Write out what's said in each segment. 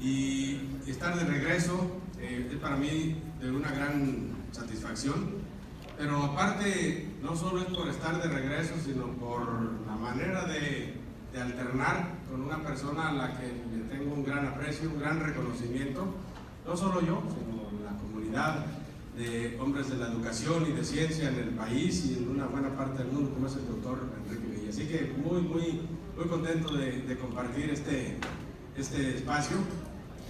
y estar de regreso es para mí de una gran satisfacción, pero aparte no solo es por estar de regreso, sino por la manera de alternar con una persona a la que le tengo un gran aprecio, un gran reconocimiento, no solo yo, sino la comunidad de hombres de la educación y de ciencia en el país y en una buena parte del mundo, como es el doctor Enrique Villa. Así que muy contento de compartir este espacio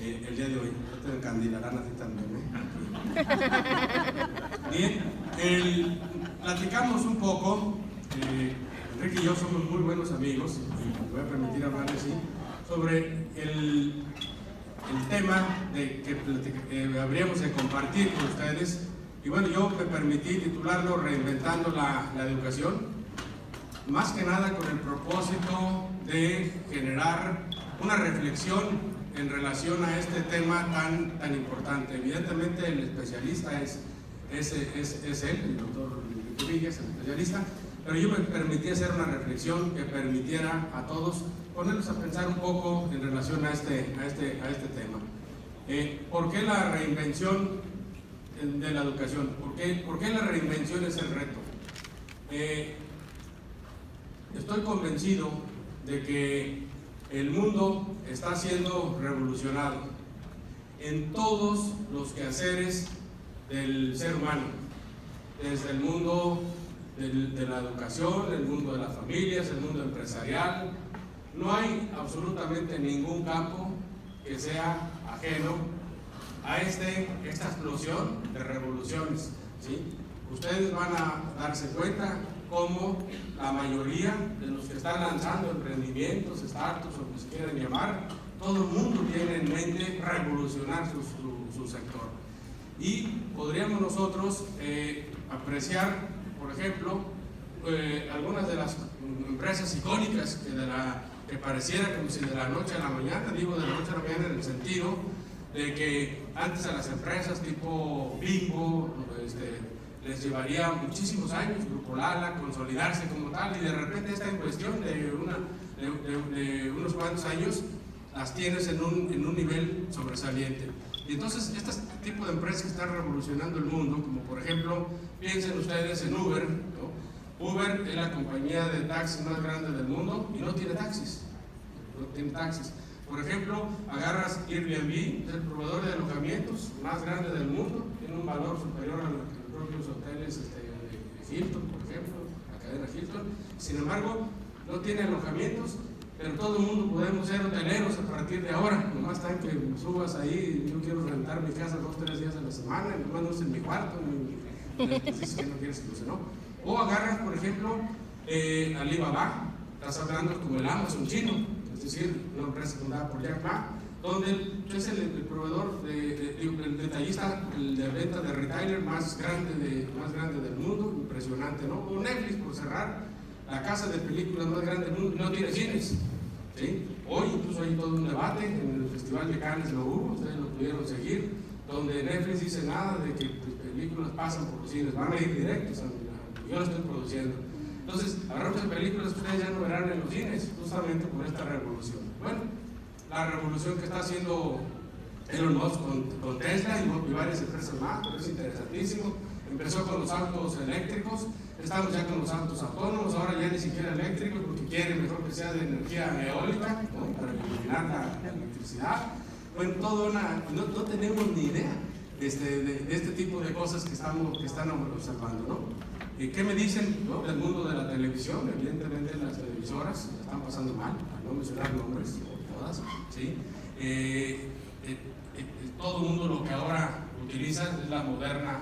el día de hoy. No te encandilarán a ti también, Bien, platicamos un poco, Enrique y yo somos muy buenos amigos, y me voy a permitir hablar así, sobre el tema que habríamos de compartir con ustedes. Y bueno, yo me permití titularlo Reinventando la educación, más que nada con el propósito de generar una reflexión en relación a este tema tan importante. Evidentemente el especialista es él, el doctor Enrique Villa, es el especialista, pero yo me permití hacer una reflexión que permitiera a todos ponernos a pensar un poco en relación a este tema. ¿Por qué la reinvención de la educación? ¿Por qué la reinvención es el reto? Estoy convencido de que el mundo está siendo revolucionado en todos los quehaceres del ser humano, desde el mundo de la educación, el mundo de las familias, el mundo empresarial. No hay absolutamente ningún campo que sea ajeno a esta explosión de revoluciones, ¿sí? Ustedes van a darse cuenta cómo la mayoría de los que están lanzando emprendimientos, startups o como se quieran llamar, todo el mundo tiene en mente revolucionar su sector. Y podríamos nosotros apreciar, por ejemplo, algunas de las empresas icónicas que pareciera como si de la noche a la mañana, digo de la noche a la mañana en el sentido de que antes a las empresas tipo Bimbo les llevaría muchísimos años, Grupo Lala, consolidarse como tal, y de repente está en cuestión de unos cuantos años las tienes en un nivel sobresaliente. Y entonces este tipo de empresas que están revolucionando el mundo, como por ejemplo, piensen ustedes en Uber, ¿no? Uber es la compañía de taxis más grande del mundo y no tiene taxis. No tiene taxis. Por ejemplo, agarras Airbnb, es el proveedor de alojamientos más grande del mundo, tiene un valor superior a los propios hoteles de Hilton, por ejemplo, la cadena Hilton. Sin embargo, no tiene alojamientos, pero todo el mundo podemos ser hoteleros a partir de ahora. Nomás está que subas ahí, yo quiero rentar mi casa 2 o 3 días a la semana, y nomás no es en mi cuarto, ni dices que no quieres que use, ¿no? O agarras, por ejemplo, Alibaba, estás hablando como el Amazon chino, es decir, una empresa fundada por Jack Ma, donde es el proveedor, el detallista de venta de retailer más grande del mundo, impresionante, ¿no? O Netflix, por cerrar, la casa de películas más grande del mundo, no tiene cines, ¿sí? Hoy incluso hay todo un debate, en el Festival de Cannes lo hubo, ustedes lo pudieron seguir, donde Netflix dice nada de que películas pasan por los cines, van a ir directos, yo lo estoy produciendo. Entonces, habrá muchas películas que ustedes ya no verán en los cines, justamente por esta revolución. Bueno, la revolución que está haciendo Elon Musk con Tesla y varias empresas más, pero es interesantísimo. Empezó con los autos eléctricos, estamos ya con los autos autónomos, ahora ya ni siquiera eléctricos, porque quieren mejor que sea de energía eólica, ¿no? Para eliminar la electricidad. Bueno, no tenemos ni idea de este tipo de cosas que están observando, ¿no? ¿Qué me dicen, ¿no? Del mundo de la televisión? Evidentemente las televisoras están pasando mal, para no mencionar nombres, todas, ¿sí? Todo el mundo lo que ahora utiliza es las modernas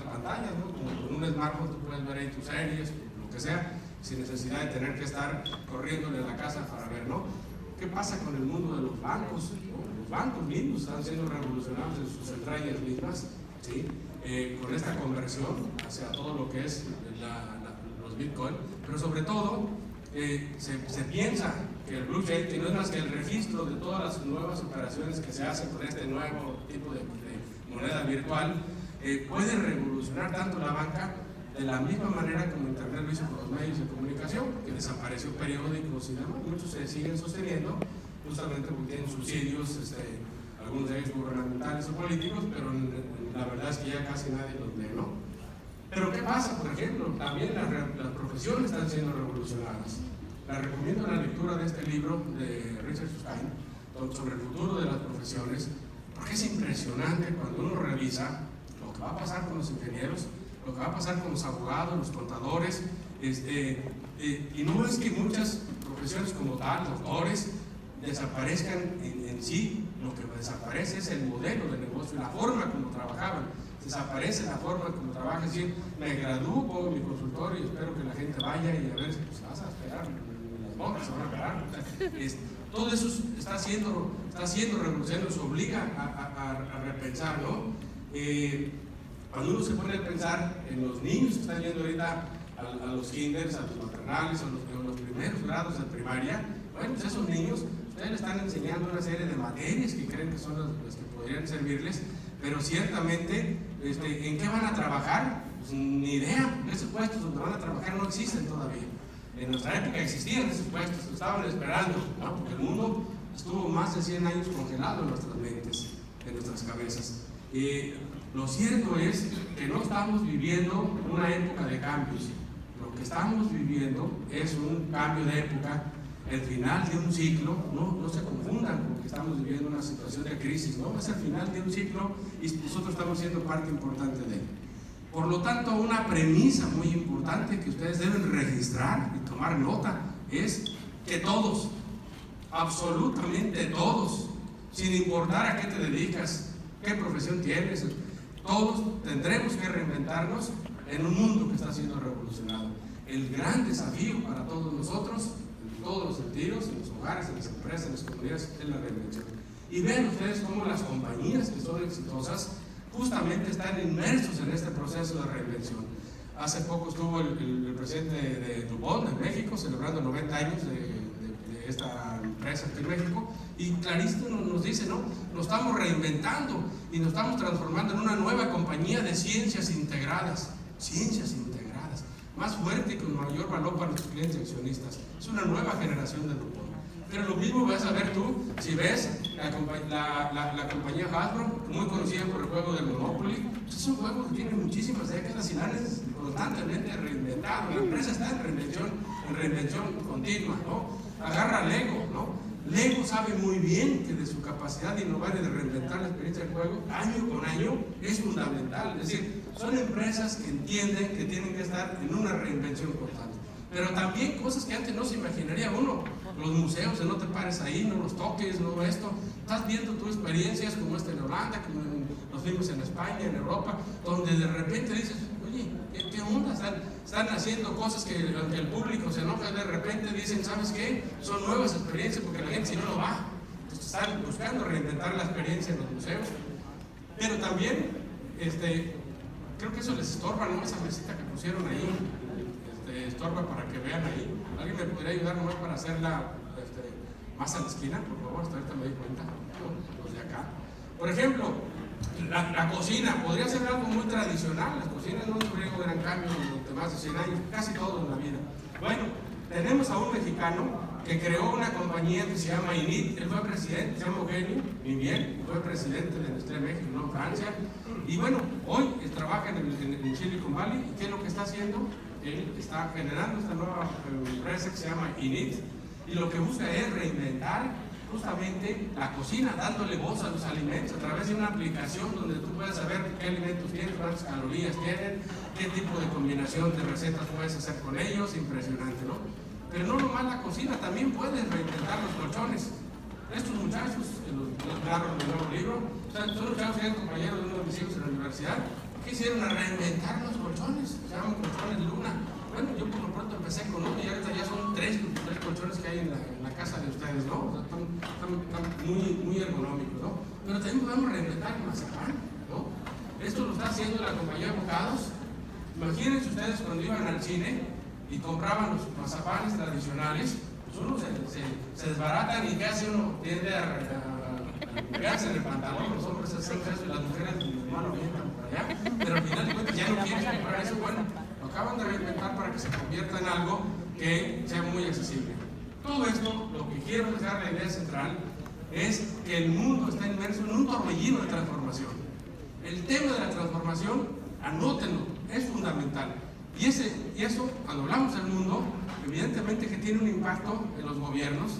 pantallas, ¿no? Como con un smartphone tú puedes ver ahí tus series, lo que sea, sin necesidad de tener que estar corriéndole a la casa para ver, ¿no? ¿Qué pasa con el mundo de los bancos? ¿No? Los bancos mismos están siendo revolucionados en sus entrañas mismas, ¿sí? Con esta conversión hacia todo lo que es los Bitcoin, pero sobre todo se piensa que el blockchain, que no es más que el registro de todas las nuevas operaciones que se hacen con este nuevo tipo de moneda virtual, puede revolucionar tanto la banca de la misma manera como Internet lo hizo con los medios de comunicación, que desapareció periódicos y demás. Muchos se siguen sosteniendo, justamente porque tienen subsidios, algunos de ellos gubernamentales o políticos, pero la verdad es que ya casi nadie los lee, ¿no? Pero ¿qué pasa? Por ejemplo, también las profesiones están siendo revolucionadas. Les recomiendo la lectura de este libro de Richard Stein sobre el futuro de las profesiones, porque es impresionante cuando uno revisa lo que va a pasar con los ingenieros, lo que va a pasar con los abogados, los contadores, y no es que muchas profesiones como tal, doctores, desaparezcan en sí. Lo que desaparece es el modelo de negocio, la forma como trabajaban. Desaparece la forma como trabaja, es decir, me gradúo, pongo mi consultorio y espero que la gente vaya y a ver si pues, vas a esperar, las bombas se van a parar. Todo eso está haciendo revolución, nos obliga a repensar, ¿no? Cuando uno se pone a pensar en los niños que están yendo ahorita a los kinders, a los maternales, a los primeros grados de primaria, bueno, pues esos niños, ustedes le están enseñando una serie de materias que creen que son las que podrían servirles, pero ciertamente, ¿en qué van a trabajar? Pues ni idea. Esos puestos donde van a trabajar no existen todavía. En nuestra época existían esos puestos, estaban esperando, ¿no? Porque el mundo estuvo más de 100 años congelado en nuestras mentes, en nuestras cabezas. Lo cierto es que no estamos viviendo una época de cambios. Lo que estamos viviendo es un cambio de época, el final de un ciclo. No se confundan porque estamos viviendo una situación de crisis, ¿no? Es el final de un ciclo y nosotros estamos siendo parte importante de él. Por lo tanto, una premisa muy importante que ustedes deben registrar y tomar nota es que todos, absolutamente todos, sin importar a qué te dedicas, qué profesión tienes, todos tendremos que reinventarnos en un mundo que está siendo revolucionado. El gran desafío para todos nosotros, en todos los sentidos, en los hogares, en las empresas, en las comunidades, es la reinvención. Y vean ustedes cómo las compañías que son exitosas justamente están inmersos en este proceso de reinvención. Hace poco estuvo el presidente de DuPont en México celebrando 90 años de esta empresa aquí en México, y clarito nos dice, ¿no? Nos estamos reinventando y nos estamos transformando en una nueva compañía de ciencias integradas, más fuerte y con mayor valor para nuestros clientes y accionistas. Es una nueva generación de DuPont. Pero lo mismo vas a ver tú si ves la compañía Hasbro, muy conocida por el juego del Monopoly. Es un juego que tiene muchísimas décadas y la han constantemente reinventado. La empresa está en reinvención continua, ¿no? Agarra Lego, ¿no? Lego sabe muy bien que de su capacidad de innovar y de reinventar la experiencia del juego, año con año, es fundamental. Es decir, son empresas que entienden que tienen que estar en una reinvención constante. Pero también cosas que antes no se imaginaría uno. Los museos, de no te pares ahí, no los toques, no esto. Estás viendo tus experiencias como en Holanda, como los vimos en España, en Europa, donde de repente dices, oye, ¿qué onda? Están haciendo cosas que el público se enoja, de repente dicen, ¿sabes qué? Son nuevas experiencias porque la gente si no va. Entonces están buscando reinventar la experiencia en los museos. Pero también, creo que eso les estorba, ¿no? Esa mesita que pusieron ahí, estorba para que vean ahí. ¿Alguien me podría ayudar nomás para hacerla más a la esquina, por favor? Hasta ahorita me di cuenta, ¿no? Los de acá. Por ejemplo, la cocina podría ser algo muy tradicional. Las cocinas no sufrieron gran cambio durante más de 100 años, casi todo en la vida. Bueno, tenemos a un mexicano que creó una compañía que se llama INIT. Él fue presidente, se llama Eugenio Mimiel, fue presidente de Nestlé México, no Francia. Y bueno, hoy trabaja en Silicon Valley. ¿Y qué es lo que está haciendo? Él está generando esta nueva empresa que se llama INIT, y lo que busca es reinventar justamente la cocina, dándole voz a los alimentos a través de una aplicación donde tú puedes saber qué alimentos tienen, cuántas calorías tienen, qué tipo de combinación de recetas puedes hacer con ellos. Impresionante, ¿no? Pero no nomás la cocina, también puedes reinventar los colchones. Estos muchachos, los narro en el nuevo libro, son los muchachos que eran compañeros de uno de mis hijos en la universidad, que hicieron a reinventar los colchones, se llaman colchones Luna. Bueno, yo por lo pronto empecé con uno y ahorita ya son tres colchones que hay en la casa de ustedes, ¿no? O sea, están muy ergonómicos, ¿no? Pero también podemos reinventar el mazapán, ¿no? Esto lo está haciendo la compañía Bocados. Imagínense ustedes cuando iban al cine y compraban los mazapanes tradicionales, pues uno se desbaratan y ¿qué hace uno? Tiende a pegarse en el pantalón, los hombres hacen eso y las mujeres lo avientan por allá, pero al final de cuentas ya no quieren comprar eso. Bueno, lo acaban de reinventar para que se convierta en algo que sea muy accesible. Todo esto, lo que quiero dejar la idea central es que el mundo está inmerso en un torbellino de transformación. El tema de la transformación, anótenlo, es fundamental. Y eso, cuando hablamos del mundo, evidentemente que tiene un impacto en los gobiernos.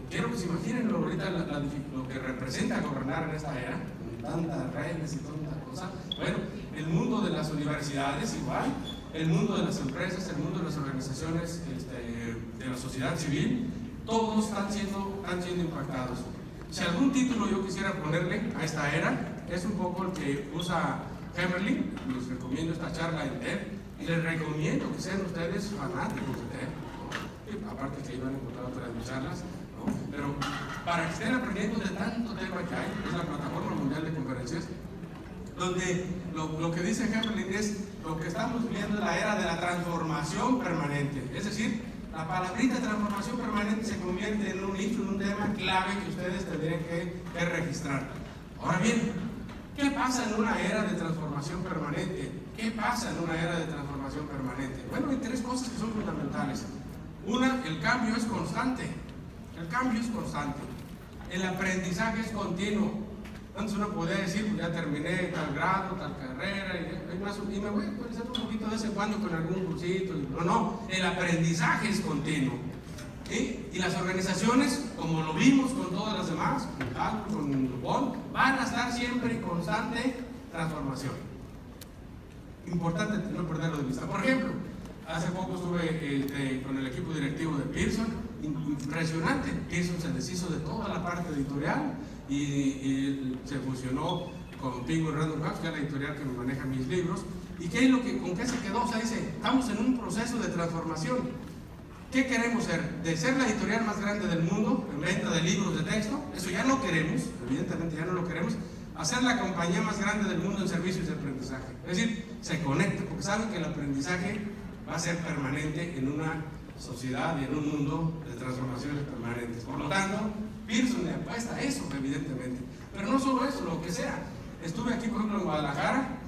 Quiero que se imaginen ahorita lo que representa gobernar en esta era, con tantas redes y tanta cosa. Bueno, el mundo de las universidades igual, el mundo de las empresas, el mundo de las organizaciones de la sociedad civil, todos están siendo impactados. Si algún título yo quisiera ponerle a esta era, es un poco el que usa Hemmerling. Les recomiendo esta charla en TED y les recomiendo que sean ustedes fanáticos de TED, ¿no? Aparte que iban a encontrar otras de mis charlas, ¿no? Pero para que estén aprendiendo de tanto tema que hay, es la plataforma mundial de conferencias, donde lo que dice Hemmerling es lo que estamos viviendo es la era de la transformación permanente. Es decir, la palabrita transformación permanente se convierte en un nicho, en un tema clave que ustedes tendrían que registrar. Ahora bien, ¿qué pasa en una era de transformación permanente? ¿Qué pasa en una era de transformación permanente? Bueno, hay tres cosas que son fundamentales. Una, el cambio es constante. El cambio es constante. El aprendizaje es continuo. Antes uno podía decir, pues ya terminé tal grado, tal carrera, y me voy a actualizar un poquito de vez en cuando con algún cursito. No, el aprendizaje es continuo. ¿Sí? Y las organizaciones, como lo vimos con todas las demás, con Talco, con Dupont, van a estar siempre en constante transformación. Importante no perderlo de vista. Por ejemplo, hace poco estuve con el equipo directivo de Pearson. Impresionante. Pearson se deshizo de toda la parte editorial y se fusionó con Penguin Random House, que es la editorial que me maneja mis libros. ¿Y qué es con qué se quedó? O sea, dice, estamos en un proceso de transformación. ¿Qué queremos ser? ¿De ser la editorial más grande del mundo en venta de libros de texto? Eso ya no queremos, evidentemente ya no lo queremos. A ser la compañía más grande del mundo en servicios de aprendizaje. Es decir, se conecta, porque saben que el aprendizaje va a ser permanente en una sociedad y en un mundo de transformaciones permanentes. Por lo tanto, Pearson le apuesta a eso, evidentemente. Pero no solo eso, lo que sea. Estuve aquí, por ejemplo, en Guadalajara,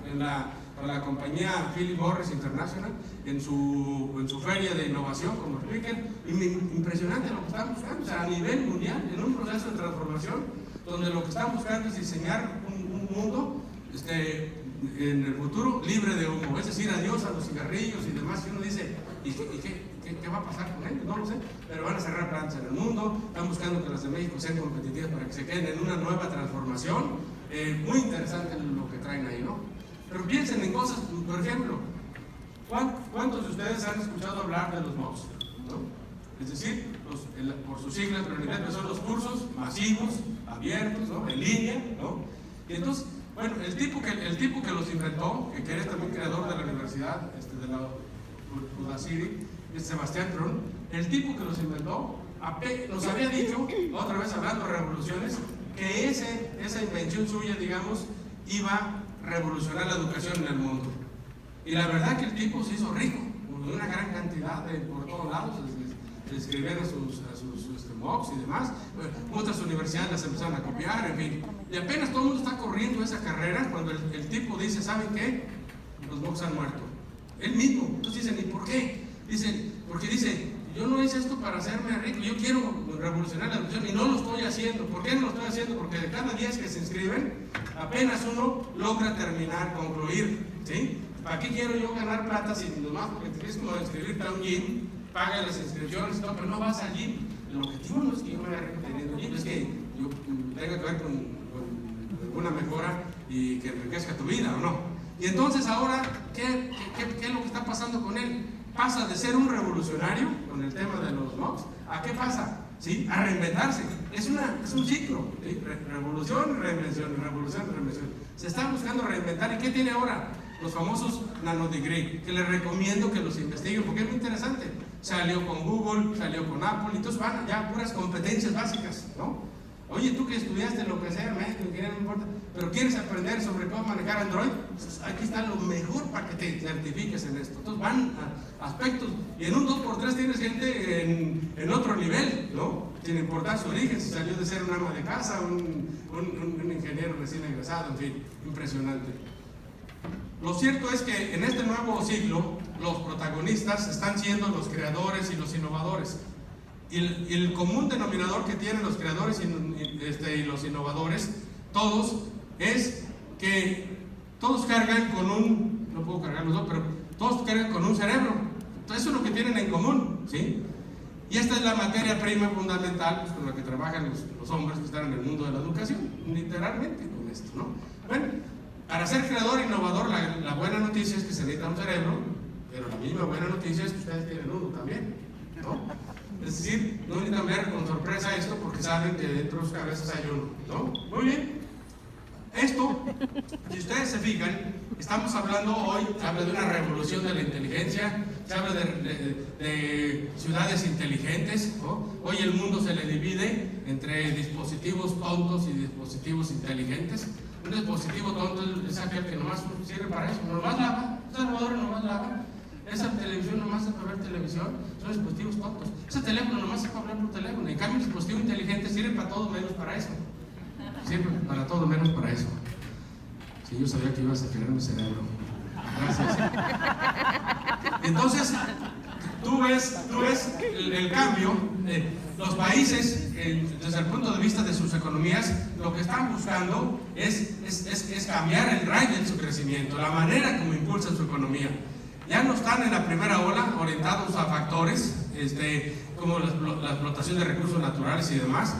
con la compañía Philip Morris International, en su feria de innovación como speaker, y impresionante lo que están buscando, o sea, a nivel mundial, en un proceso de transformación, donde lo que están buscando es diseñar un mundo en el futuro libre de humo, es decir, adiós a los cigarrillos y demás, y uno dice, ¿y qué va a pasar con ellos? No lo sé, pero van a cerrar plantas en el mundo, están buscando que las de México sean competitivas para que se queden en una nueva transformación, muy interesante lo que traen ahí, ¿no? Pero piensen en cosas, por ejemplo, ¿cuántos de ustedes han escuchado hablar de los MOOCs? ¿No? Es decir, por sus siglas, pero en realidad son los cursos masivos, abiertos, ¿no? En línea, ¿no? Y entonces, bueno, el tipo que los inventó, que es también creador de la universidad, de la Udacity, es Sebastián Tron, el tipo que los inventó, nos había dicho, otra vez hablando de revoluciones, que esa invención suya, digamos, iba a revolucionar la educación en el mundo. Y la verdad que el tipo se hizo rico, con una gran cantidad por todos lados, le escribieron a sus MOOCs y demás. Otras universidades las empezaron a copiar, en fin. Y apenas todo el mundo está corriendo esa carrera cuando el tipo dice, ¿saben qué? Los MOOCs han muerto. Él mismo. Entonces dicen, ¿y por qué? Porque dice, yo no hice esto para hacerme rico, yo quiero revolucionar la educación y no lo estoy haciendo. ¿Por qué no lo estoy haciendo? Porque de cada 10 que se inscriben, apenas uno logra concluir, ¿sí? ¿Para qué quiero yo ganar plata si nomás porque tienes como inscribirte a un gym, pagas las inscripciones, pero no vas al gym? El objetivo no es que yo me haga rico teniendo gym, es que yo tenga que ver con alguna mejora y que enriquezca tu vida, ¿o no? Y entonces ahora, ¿qué es lo que está pasando con él? Pasa de ser un revolucionario con el tema de los MOOCs, ¿a qué pasa? ¿Sí? A reinventarse. Es un ciclo, ¿sí? Revolución, reinvención, revolución, reinvención. Se está buscando reinventar. ¿Y qué tiene ahora? Los famosos nanodegree, que les recomiendo que los investiguen porque es muy interesante. Salió con Google, salió con Apple, entonces van ya puras competencias básicas, ¿no? Oye, tú que estudiaste lo que sea, médico, ingeniero, no importa, pero quieres aprender sobre cómo manejar Android, pues aquí está lo mejor para que te certifiques en esto. Entonces van a aspectos, y en un 2x3 tienes gente en otro nivel, ¿no? Sin importar su origen, si salió de ser un ama de casa, un ingeniero recién egresado, en fin, impresionante. Lo cierto es que en este nuevo siglo, los protagonistas están siendo los creadores y los innovadores. Y el común denominador que tienen los creadores y los innovadores, todos, es que todos cargan con un, no puedo cargar los dos, pero todos cargan con un cerebro. Entonces eso es lo que tienen en común, ¿sí? Y esta es la materia prima fundamental, pues, con la que trabajan los hombres que están en el mundo de la educación, literalmente con esto, ¿no? Bueno, para ser creador e innovador, la buena noticia es que se necesita un cerebro, pero la misma buena noticia es que ustedes tienen uno también, ¿no? Es decir, no necesitan ver con sorpresa esto porque saben que dentro de sus cabezas hay uno, ¿no? Muy bien. Esto, si ustedes se fijan, estamos hablando hoy, se habla de una revolución de la inteligencia, se habla de ciudades inteligentes, ¿no? Hoy el mundo se le divide entre dispositivos tontos y dispositivos inteligentes. Un dispositivo tonto es aquel que nomás sirve para eso, nomás lava, esa lavadora nomás lava, esa televisión nomás es para ver televisión, son dispositivos tontos. Ese teléfono nomás es para hablar por teléfono, en cambio el dispositivo inteligente sirve para todo menos para eso. Siempre para todo menos para eso. Si sí, yo sabía que ibas a querer mi cerebro. Gracias. Entonces, tú ves el cambio. Los países, desde el punto de vista de sus economías, lo que están buscando es cambiar el rayo de su crecimiento, la manera como impulsan su economía. Ya no están en la primera ola orientados a factores como la explotación de recursos naturales y demás.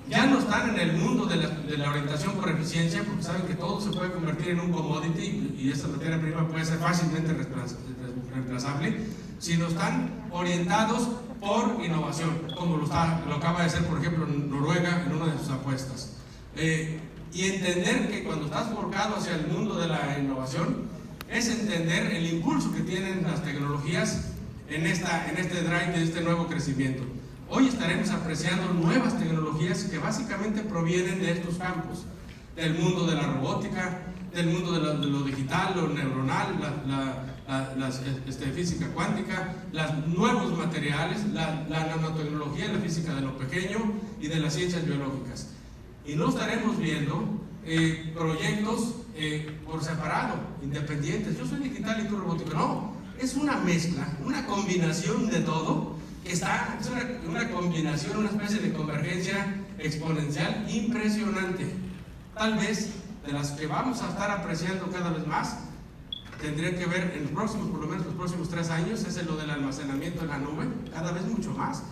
Ya no están en el mundo de la orientación por eficiencia, porque saben que todo se puede convertir en un commodity y esta materia prima puede ser fácilmente reemplazable, sino están orientados por innovación, como lo acaba de hacer, por ejemplo, Noruega en una de sus apuestas. Y entender que cuando estás volcado hacia el mundo de la innovación, es entender el impulso que tienen las tecnologías en este drive de este nuevo crecimiento. Hoy estaremos apreciando nuevas tecnologías que básicamente provienen de estos campos, del mundo de la robótica, del mundo de lo digital, lo neuronal, la física cuántica, los nuevos materiales, la nanotecnología, la física de lo pequeño y de las ciencias biológicas. Y no estaremos viendo proyectos por separado, independientes. Yo soy digital y tú robótico. No, es una mezcla, una combinación de todo. Es una combinación, una especie de convergencia exponencial impresionante. Tal vez de las que vamos a estar apreciando cada vez más, tendría que ver en los próximos, por lo menos los próximos 3 años, es lo del almacenamiento en la nube, cada vez mucho más.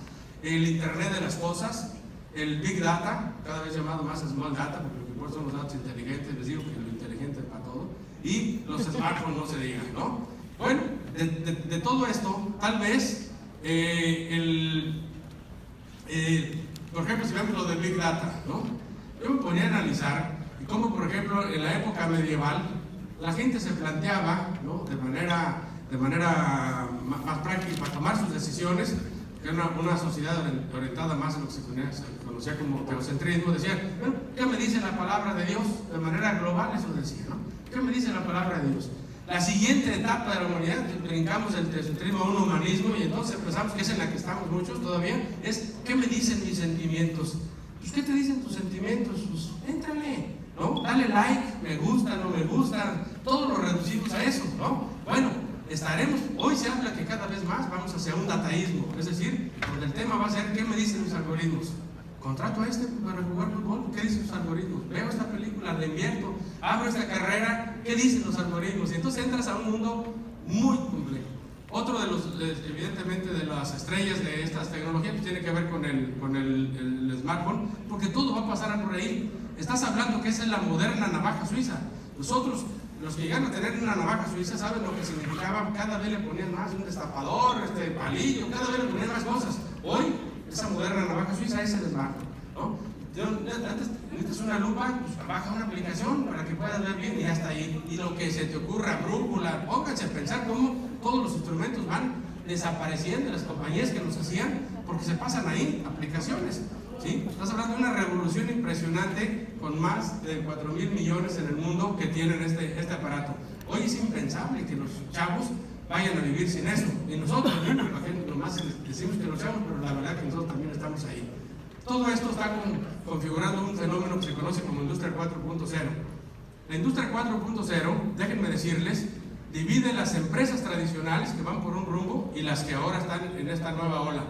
El Internet de las cosas, el Big Data, cada vez llamado más Small Data, porque lo que importa son los datos inteligentes, les digo que lo inteligente es para todo, y los smartphones no se digan, ¿no? Bueno, de todo esto, tal vez por ejemplo, si vemos lo de Big Data, ¿no? Yo me ponía a analizar cómo, por ejemplo, en la época medieval, la gente se planteaba, ¿no? de manera más práctica para tomar sus decisiones, que era una sociedad orientada más a lo que se conocía como teocentrismo. Decían, bueno, ¿qué me dice la palabra de Dios? De manera global eso decía, ¿no? ¿Qué me dice la palabra de Dios? La siguiente etapa de la humanidad, brincamos del teocentrismo a un humanismo y entonces empezamos, que es en la que estamos muchos todavía, es ¿qué me dicen mis sentimientos? Pues ¿qué te dicen tus sentimientos? Pues éntrale, ¿no? Dale like, me gusta, no me gusta, todo lo reducimos a eso, ¿no? Bueno, hoy se habla que cada vez más vamos hacia un dataísmo, es decir, donde el tema va a ser ¿qué me dicen mis algoritmos? Contrato a para jugar fútbol, ¿qué dicen los algoritmos? Veo esta película, le invierto, abro esta carrera, ¿qué dicen los algoritmos? Y entonces entras a un mundo muy complejo. Otro de evidentemente, de las estrellas de estas tecnologías pues tiene que ver con el smartphone, porque todo va a pasar por ahí. Estás hablando que esa es la moderna navaja suiza. Nosotros, los que llegan a tener una navaja suiza, saben lo que significaba, cada vez le ponían más, un destapador, palillo, cada vez le ponían más cosas. Hoy, esa moderna navaja suiza es el smartphone, ¿no? Antes necesitas una lupa, pues baja una aplicación para que puedas ver bien y ya está ahí. Y lo que se te ocurra, brújula, pónganse a pensar cómo todos los instrumentos van desapareciendo de las compañías que los hacían porque se pasan ahí, aplicaciones, ¿sí? Estás hablando de una revolución impresionante con más de 4,000 millones en el mundo que tienen este aparato. Hoy es impensable que los chavos vayan a vivir sin eso. Y nosotros, nomás decimos que los chavos, pero la verdad que nosotros también estamos ahí. Todo esto está configurando un fenómeno que se conoce como Industria 4.0. La Industria 4.0, déjenme decirles, divide las empresas tradicionales que van por un rumbo y las que ahora están en esta nueva ola.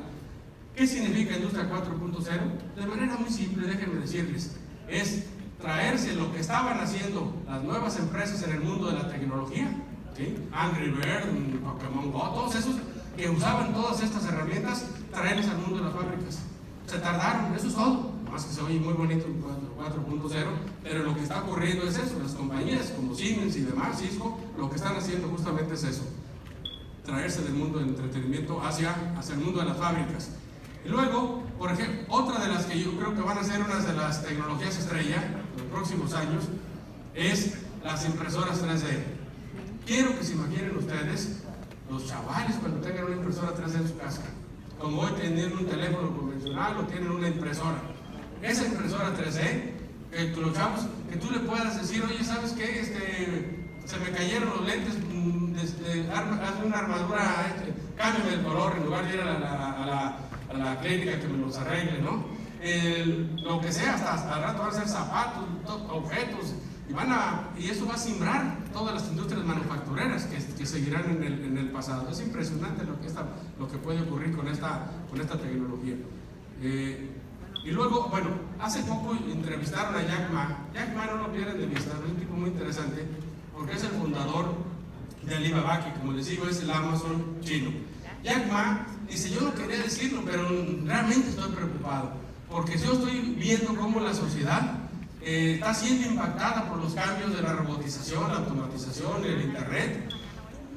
¿Qué significa Industria 4.0? De manera muy simple, déjenme decirles, es traerse lo que estaban haciendo las nuevas empresas en el mundo de la tecnología, ¿sí? Angry Bird, Pokémon Go, todos esos que usaban todas estas herramientas, traerlas al mundo de las fábricas. Se tardaron, eso es todo. Más que se oye muy bonito en 4.0, pero lo que está ocurriendo es eso. Las compañías como Siemens y demás, Cisco, lo que están haciendo justamente es eso, traerse del mundo del entretenimiento hacia el mundo de las fábricas. Y luego, por ejemplo, otra de las que yo creo que van a ser unas de las tecnologías estrella en los próximos años es las impresoras 3D. Quiero que se imaginen ustedes los chavales cuando tengan una impresora 3D en su casa, como hoy tienen un teléfono convencional o tienen una impresora. Esa impresora 3D, que los chavos, que tú le puedas decir, oye, ¿sabes qué? Se me cayeron los lentes, hazme una armadura, cámbiame el color en lugar de ir a la clínica que me los arregle, ¿no? Lo que sea, hasta al rato van a ser zapatos, objetos, y eso va a simbrar todas las industrias manufactureras que seguirán en el pasado. Es impresionante lo que puede ocurrir con esta tecnología. Y luego, bueno, hace poco entrevistaron a Jack Ma. Jack Ma no lo pierden de vista, es un tipo muy interesante, porque es el fundador de Alibaba, que como les digo es el Amazon chino. Jack Ma dice, yo no quería decirlo, pero realmente estoy preocupado, porque yo estoy viendo cómo la sociedad está siendo impactada por los cambios de la robotización, la automatización, el internet.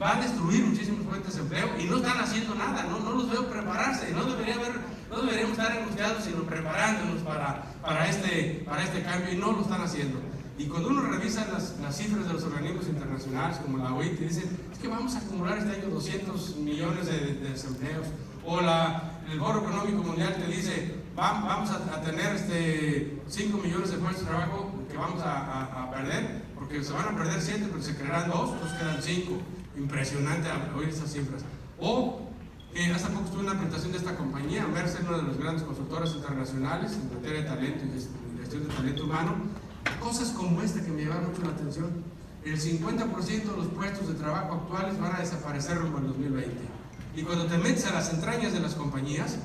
Va a destruir muchísimas fuentes de empleo y no están haciendo nada, no los veo prepararse, no deberíamos estar angustiados, sino preparándonos para este cambio, y no lo están haciendo. Y cuando uno revisa las cifras de los organismos internacionales como la OIT, dicen, es que vamos a acumular este año 200 millones de desempleos, o el Foro Económico Mundial te dice, vamos a tener 5 millones de puestos de trabajo que vamos a perder, porque se van a perder 7, pero se crearán 2, entonces quedan 5. Impresionante oír esas cifras. O hace poco estuve en una presentación de esta compañía, Mercer, una de las grandes consultoras internacionales en materia de talento y gestión de talento humano. Cosas como esta que me llamaron mucho la atención. El 50% de los puestos de trabajo actuales van a desaparecer rumbo al 2020. Y cuando te metes a las entrañas de las compañías,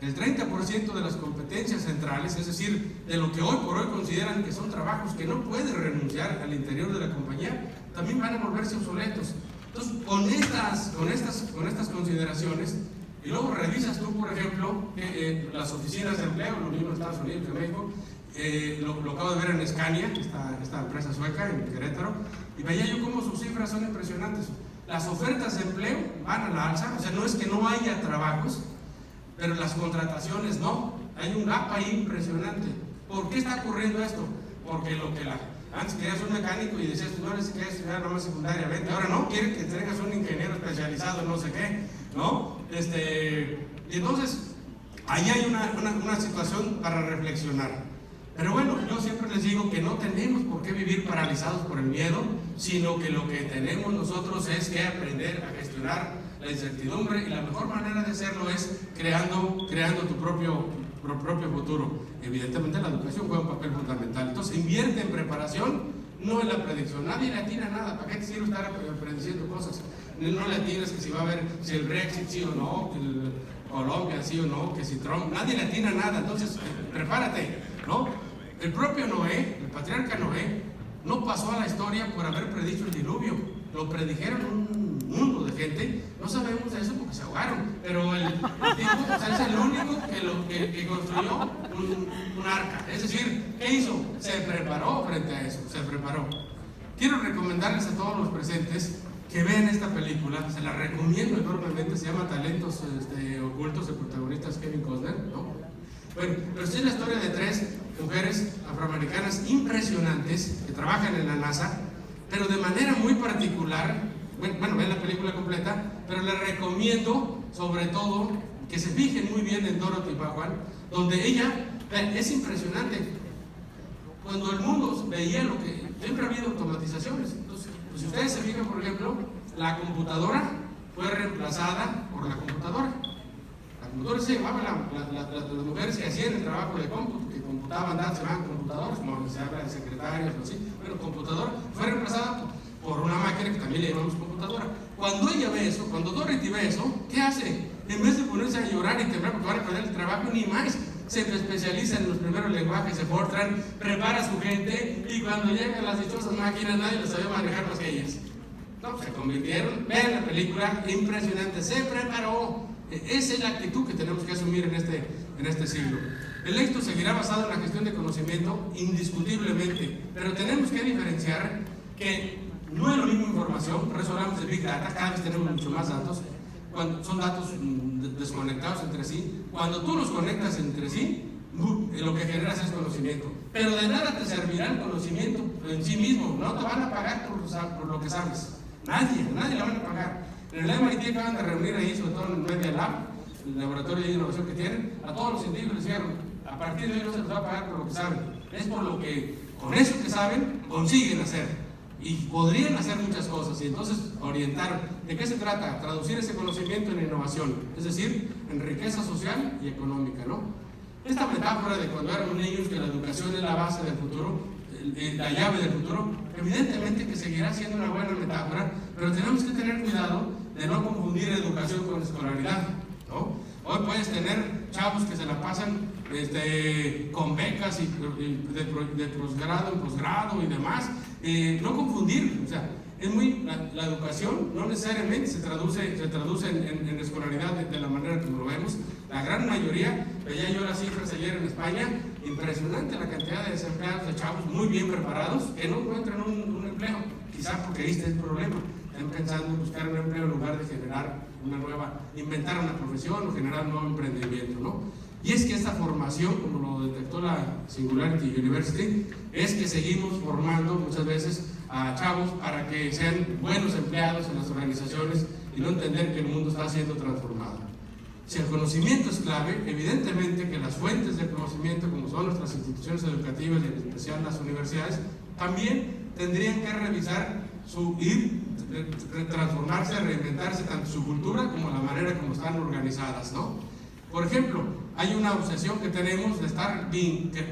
el 30% de las competencias centrales, es decir, de lo que hoy por hoy consideran que son trabajos que no pueden renunciar al interior de la compañía, también van a volverse obsoletos. Entonces, con estas consideraciones, y luego revisas tú, por ejemplo, las oficinas de empleo, lo mismo en Estados Unidos que en México, lo acabo de ver en Scania, esta empresa sueca en Querétaro, y veía yo cómo sus cifras son impresionantes. Las ofertas de empleo van a la alza, o sea, no es que no haya trabajos, pero las contrataciones no. Hay un gap ahí impresionante. ¿Por qué está ocurriendo esto? Porque antes querías un mecánico y decías, no les querías estudiar nomás secundaria, vente. Ahora no, quieren que tengas un ingeniero especializado en no sé qué, ¿no? Y entonces, ahí hay una situación para reflexionar. Pero bueno, yo siempre les digo que no tenemos por qué vivir paralizados por el miedo, sino que lo que tenemos nosotros es que aprender a gestionar la incertidumbre, y la mejor manera de hacerlo es creando tu propio futuro. Evidentemente la educación juega un papel fundamental. Entonces invierte en preparación, no en la predicción. Nadie le atina nada. ¿Para qué te sirve estar prediciendo cosas? No le atinas que si va a haber, si el Brexit sí o no, que Colombia sí o no, que si Trump, nadie le atina nada. Entonces prepárate, ¿no? El propio Noé, el patriarca Noé, no pasó a la historia por haber predicho el diluvio. Lo predijeron un mundo de gente. No sabemos de eso porque se ahogaron, pero el tipo, es el único que construyó un arca. Es decir, ¿qué hizo? Se preparó frente a eso, se preparó. Quiero recomendarles a todos los presentes que vean esta película, se la recomiendo enormemente, se llama Talentos Ocultos, el protagonista es Kevin Costner, ¿no? Bueno, pero sí es la historia de 3 mujeres afroamericanas impresionantes que trabajan en la NASA, pero de manera muy particular. Bueno, ven la película completa, pero les recomiendo sobre todo que se fijen muy bien en Dorothy Vaughan, donde ella, es impresionante, cuando el mundo veía lo que siempre ha habido automatizaciones. Entonces, pues si ustedes se fijan, por ejemplo, la computadora fue reemplazada por la computadora. La computadora se llamaba las mujeres que hacían el trabajo de cómputo, que computaban datos, se llamaban computadores, como se habla de secretarios o así. Bueno, computadora fue reemplazada por una máquina que también le llamamos computadora. Cuando ella ve eso, cuando Dorothy ve eso, ¿qué hace? en vez de ponerse a llorar y temblar porque van a perder el trabajo, ni más. Se especializa en los primeros lenguajes de Fortran, prepara a su gente y cuando llegan las dichosas máquinas nadie las sabía manejar más que ellas. No, se convirtieron, vean la película, impresionante, se preparó. Esa es la actitud que tenemos que asumir en este siglo. El éxito seguirá basado en la gestión de conocimiento, indiscutiblemente, pero tenemos que diferenciar que no es lo mismo información, por eso hablamos de Big Data, cada vez tenemos mucho más datos, cuando son datos desconectados entre sí. Cuando tú los conectas entre sí, lo que generas es conocimiento. Pero de nada te servirá el conocimiento en sí mismo, no te van a pagar por lo que sabes. Nadie le van a pagar. En el MIT acaban de reunir ahí, sobre todo en el Media Lab, el laboratorio de innovación que tienen, a todos los científicos les dijeron, a partir de hoy no se les va a pagar por lo que saben, es por lo que con eso que saben consiguen hacer. Y podrían hacer muchas cosas, y entonces orientar. ¿De qué se trata? Traducir ese conocimiento en innovación, es decir, en riqueza social y económica, ¿no? Esta metáfora de cuando éramos niños, que la educación es la base del futuro, la llave del futuro, evidentemente que seguirá siendo una buena metáfora, pero tenemos que tener cuidado de no confundir educación con escolaridad, ¿no? Hoy puedes tener chavos que se la pasan con becas y de posgrado en posgrado y demás, no confundir, o sea, la educación no necesariamente se traduce en escolaridad de la manera como lo vemos. La gran mayoría, veía yo las cifras ayer en España, impresionante la cantidad de desempleados, de chavos muy bien preparados que no encuentran un empleo, quizás porque ahí está el problema. Están pensando en buscar un empleo en lugar de generar inventar una profesión o generar un nuevo emprendimiento, ¿no? Y es que esta formación, como lo detectó la Singularity University, es que seguimos formando muchas veces a chavos para que sean buenos empleados en las organizaciones y no entender que el mundo está siendo transformado. Si el conocimiento es clave, evidentemente que las fuentes de conocimiento, como son nuestras instituciones educativas y en especial las universidades, también tendrían que revisar transformarse, reinventarse tanto su cultura como la manera como están organizadas, ¿no? Por ejemplo, hay una obsesión que tenemos de estar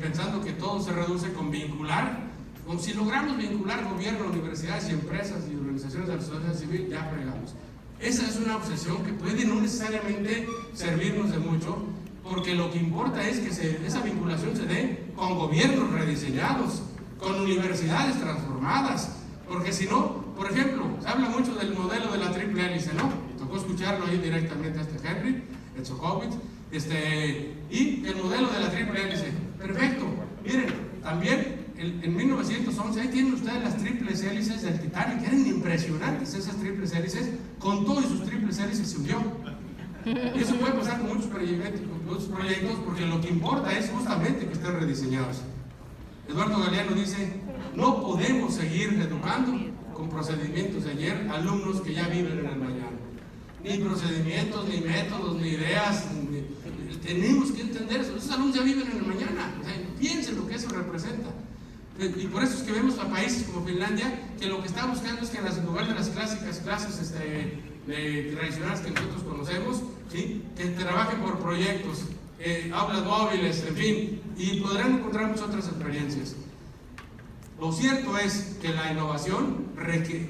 pensando que todo se reduce con vincular. Como si logramos vincular gobierno, universidades y empresas y organizaciones de la sociedad civil, ya fregamos. Esa es una obsesión que puede no necesariamente servirnos de mucho, porque lo que importa es que esa vinculación se dé con gobiernos rediseñados, con universidades transformadas, porque si no, por ejemplo, se habla mucho del modelo de la triple hélice, ¿no? Me tocó escucharlo ahí directamente a Henry, Sokovitz, y el modelo de la triple hélice. Perfecto. Miren, también en 1911, ahí tienen ustedes las triples hélices del Titanic, eran impresionantes esas triples hélices, con todas sus triples hélices se hundió. Y eso puede pasar con muchos proyectos, porque lo que importa es justamente que estén rediseñados. Eduardo Galeano dice, no podemos seguir educando con procedimientos de ayer alumnos que ya viven en el mañana. Ni procedimientos, ni métodos, ni ideas. Tenemos que entender eso. Esos alumnos ya viven en el mañana. O sea, piensen lo que eso representa. Y por eso es que vemos a países como Finlandia que lo que está buscando es que en lugar de las clásicas clases tradicionales que nosotros conocemos, ¿sí?, que trabajen por proyectos, aulas móviles, en fin, y podrán encontrar muchas otras experiencias. Lo cierto es que la innovación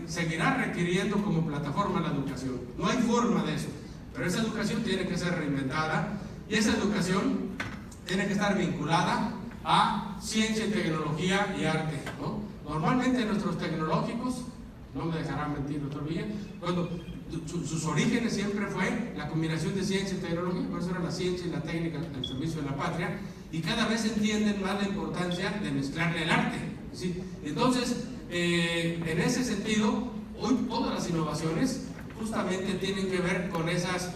seguirá requiriendo como plataforma la educación. No hay forma de eso, pero esa educación tiene que ser reinventada y esa educación tiene que estar vinculada a ciencia, tecnología y arte, ¿no? Normalmente nuestros tecnológicos, no me dejarán mentir otro día, cuando sus orígenes siempre fue la combinación de ciencia y tecnología, por eso era la ciencia y la técnica al servicio de la patria, y cada vez entienden más la importancia de mezclarle el arte, ¿sí? Entonces, en ese sentido, hoy todas las innovaciones justamente tienen que ver con esas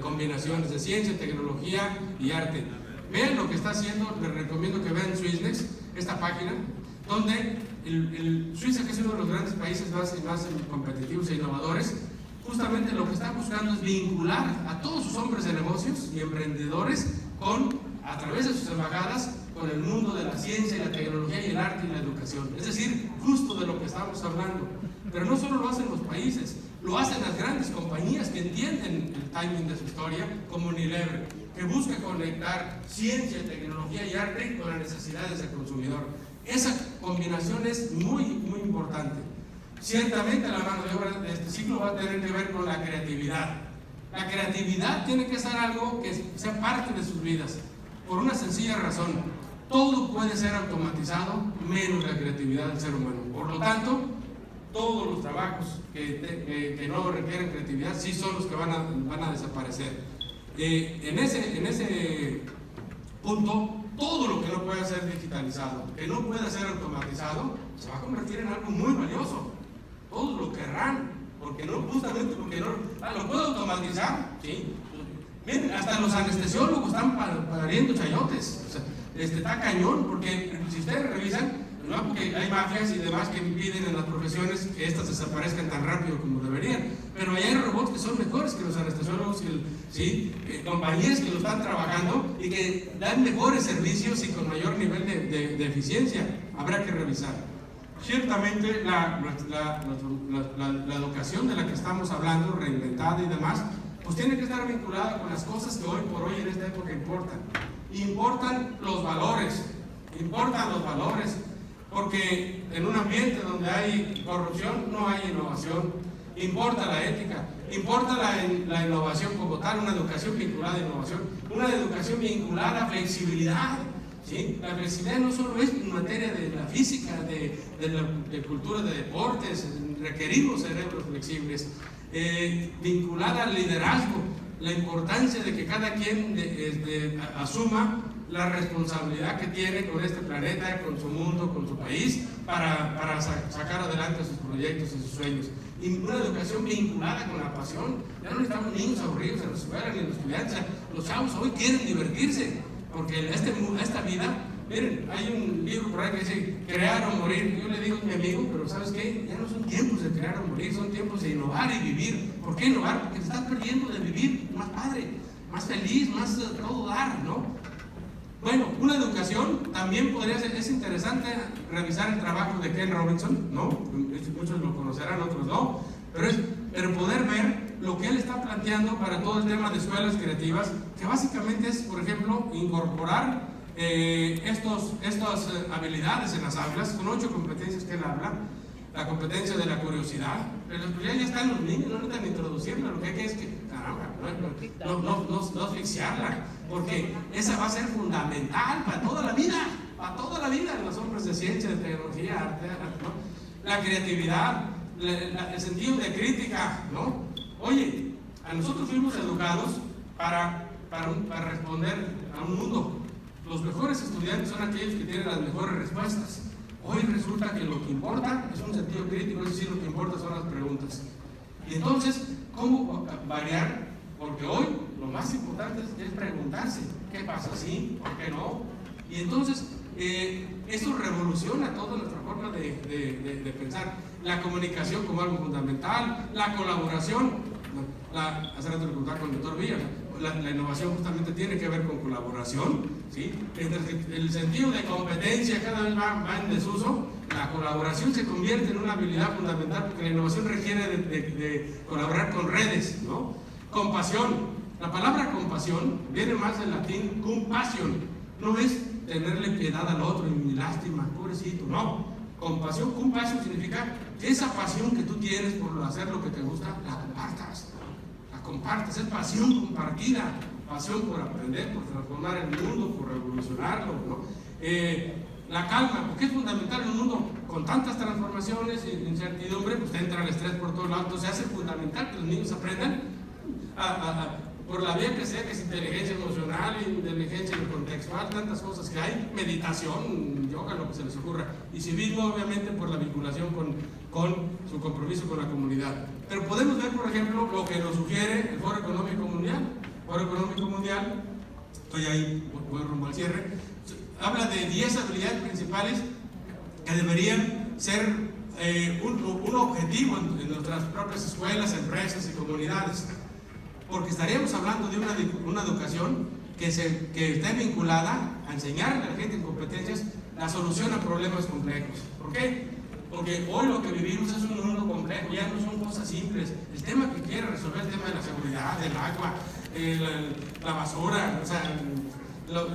combinaciones de ciencia, tecnología y arte. Vean lo que está haciendo, les recomiendo que vean Swissnex, esta página, donde Suiza, que es uno de los grandes países más competitivos e innovadores, justamente lo que está buscando es vincular a todos sus hombres de negocios y emprendedores a través de sus embajadas con el mundo de la ciencia y la tecnología y el arte y la educación. Es decir, justo de lo que estamos hablando. Pero no solo lo hacen los países, lo hacen las grandes compañías que entienden el timing de su historia, como Unilever, que busca conectar ciencia, tecnología y arte con las necesidades del consumidor. Esa combinación es muy, muy importante. Ciertamente la mano de obra de este ciclo va a tener que ver con la creatividad. La creatividad tiene que ser algo que sea parte de sus vidas, por una sencilla razón: todo puede ser automatizado menos la creatividad del ser humano. Por lo tanto, todos los trabajos que no requieren creatividad sí son los que van a desaparecer. En ese punto, todo lo que no pueda ser digitalizado, que no pueda ser automatizado, se va a convertir en algo muy valioso. Todos lo querrán, porque no, justamente porque no lo puedo automatizar, ¿sí? Miren, hasta los anestesiólogos están pariendo chayotes. O sea, está cañón, porque si ustedes revisan, no, porque hay mafias y demás que impiden en las profesiones que estas desaparezcan tan rápido como deberían, pero hay robots que son mejores que los anestesiólogos, ¿sí? Compañías que lo están trabajando y que dan mejores servicios y con mayor nivel de eficiencia. Habrá que revisar. Ciertamente la educación de la que estamos hablando, reinventada y demás, pues tiene que estar vinculada con las cosas que hoy por hoy en esta época importan. Importan los valores, porque en un ambiente donde hay corrupción no hay innovación. Importa la ética, importa la innovación como tal, una educación vinculada a innovación, una educación vinculada a flexibilidad. ¿Sí? La flexibilidad no solo es en materia de la física, de cultura, de deportes, requerimos cerebros flexibles, vinculada al liderazgo, la importancia de que cada quien asuma la responsabilidad que tiene con este planeta, con su mundo, con su país, para sacar adelante sus proyectos y sus sueños. Y una educación vinculada con la pasión. Ya no necesitamos niños aburridos en la escuela ni en la estudianza. Los chavos hoy quieren divertirse, porque esta vida, miren, hay un libro por ahí que dice crear o morir. Yo le digo a mi amigo, pero ¿sabes qué? Ya no son tiempos de crear o morir, son tiempos de innovar y vivir. ¿Por qué innovar? Porque te estás perdiendo de vivir más padre, más feliz, más todo dar, ¿no? Bueno, una educación también podría ser, es interesante revisar el trabajo de Ken Robinson, ¿no? Muchos lo conocerán, otros no, pero poder ver lo que él está planteando para todo el tema de escuelas creativas, que básicamente es, por ejemplo, incorporar estas habilidades en las aulas, con 8 competencias que él habla. La competencia de la curiosidad, pero ya están los niños, no necesitan introducirla, lo que hay que es que, caramba, no asfixiarla, porque esa va a ser fundamental para toda la vida en los hombres de ciencia, de tecnología, arte, ¿no? La creatividad, el sentido de crítica, ¿no? Oye, a nosotros fuimos educados para responder a un mundo. Los mejores estudiantes son aquellos que tienen las mejores respuestas. Hoy resulta que lo que importa es un sentido crítico, es decir, lo que importa son las preguntas. Y entonces, ¿cómo variar? Porque hoy lo más importante es preguntarse, ¿qué pasa así? ¿Por qué no? Y entonces, eso revoluciona toda nuestra forma de pensar. La comunicación como algo fundamental, la colaboración. Hace rato le contaba con el doctor Villa, la innovación justamente tiene que ver con colaboración, ¿sí? El sentido de competencia cada vez va en desuso. La colaboración se convierte en una habilidad fundamental, porque la innovación requiere de colaborar con redes, ¿no? Compasión. La palabra compasión viene más del latín compassion. No es tenerle piedad al otro y lástima, pobrecito, no. Compasión, compassion significa que esa pasión que tú tienes por hacer lo que te gusta, la compartas, es pasión compartida, pasión por aprender, por transformar el mundo, por revolucionarlo, ¿no? La calma, porque es fundamental en un mundo con tantas transformaciones e incertidumbre, pues entra el estrés por todos lados. Entonces se hace fundamental que los niños aprendan por la vía que sea, que es inteligencia emocional, inteligencia contextual, tantas cosas que hay, meditación, yoga, lo que se les ocurra, y civismo, obviamente, por la vinculación con su compromiso con la comunidad. Pero podemos ver, por ejemplo, lo que nos sugiere el Foro Económico Mundial. El Foro Económico Mundial, estoy ahí, voy rumbo al cierre, habla de 10 habilidades principales que deberían ser un objetivo en nuestras propias escuelas, empresas y comunidades. Porque estaríamos hablando de una educación que esté vinculada a enseñarle a la gente en competencias la solución a problemas complejos. ¿Por qué? Porque hoy lo que vivimos es un mundo complejo, ya no son cosas simples. El tema que quiere resolver es el tema de la seguridad, del agua, la basura, o sea,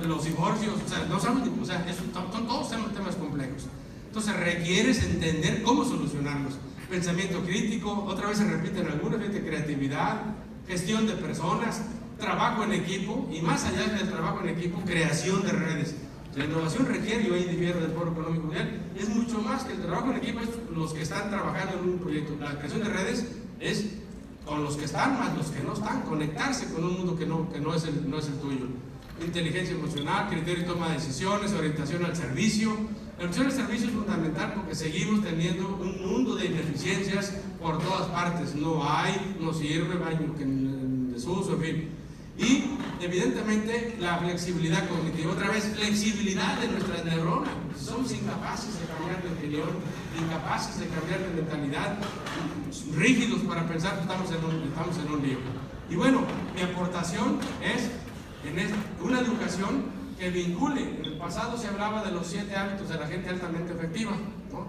los divorcios, o sea, no saben, o sea, son todos temas complejos. Entonces requieres entender cómo solucionarlos. Pensamiento crítico, otra vez se repiten algunas, creatividad, gestión de personas, trabajo en equipo y más allá del trabajo en equipo, creación de redes. La innovación requiere, y hoy difiero del Foro Económico Mundial, es mucho más que el trabajo en equipo, es los que están trabajando en un proyecto. La creación de redes es con los que están más los que no están, conectarse con un mundo que no es el tuyo. Inteligencia emocional, criterio y toma de decisiones, orientación al servicio. La orientación al servicio es fundamental porque seguimos teniendo un mundo de ineficiencias por todas partes. No hay, no sirve, baño en desuso, en fin. Y evidentemente la flexibilidad cognitiva, otra vez flexibilidad de nuestras neuronas. Somos incapaces de cambiar de opinión, incapaces de cambiar de mentalidad, rígidos para pensar que estamos en un lío. Y bueno, mi aportación es una educación que vincule. En el pasado se hablaba de los 7 hábitos de la gente altamente efectiva, ¿no?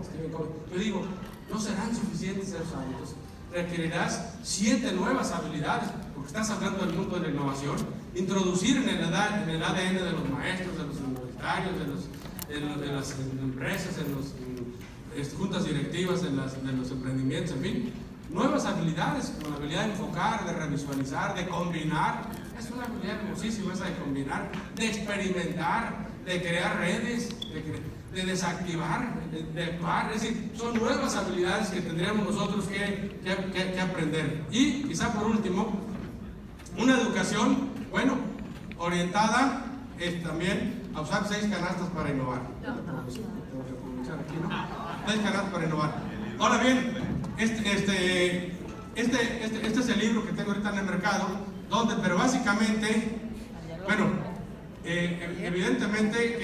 Yo digo, no serán suficientes esos hábitos. Requerirás 7 nuevas habilidades, porque estás hablando del mundo de la innovación. Introducir en el ADN de los maestros, de los universitarios, de las empresas, en las juntas directivas, de los emprendimientos, en fin, nuevas habilidades, como la habilidad de enfocar, de revisualizar, de combinar. Es una habilidad hermosísima esa de combinar, de experimentar, de crear redes, de desactivar, de actuar. Es decir, son nuevas habilidades que tendríamos nosotros que aprender. Y quizá por último, una educación, bueno, orientada también a usar 6 canastas para innovar. 6 canastas para innovar. Ahora bien, este es el libro que tengo ahorita en el mercado, pero básicamente, bueno, evidentemente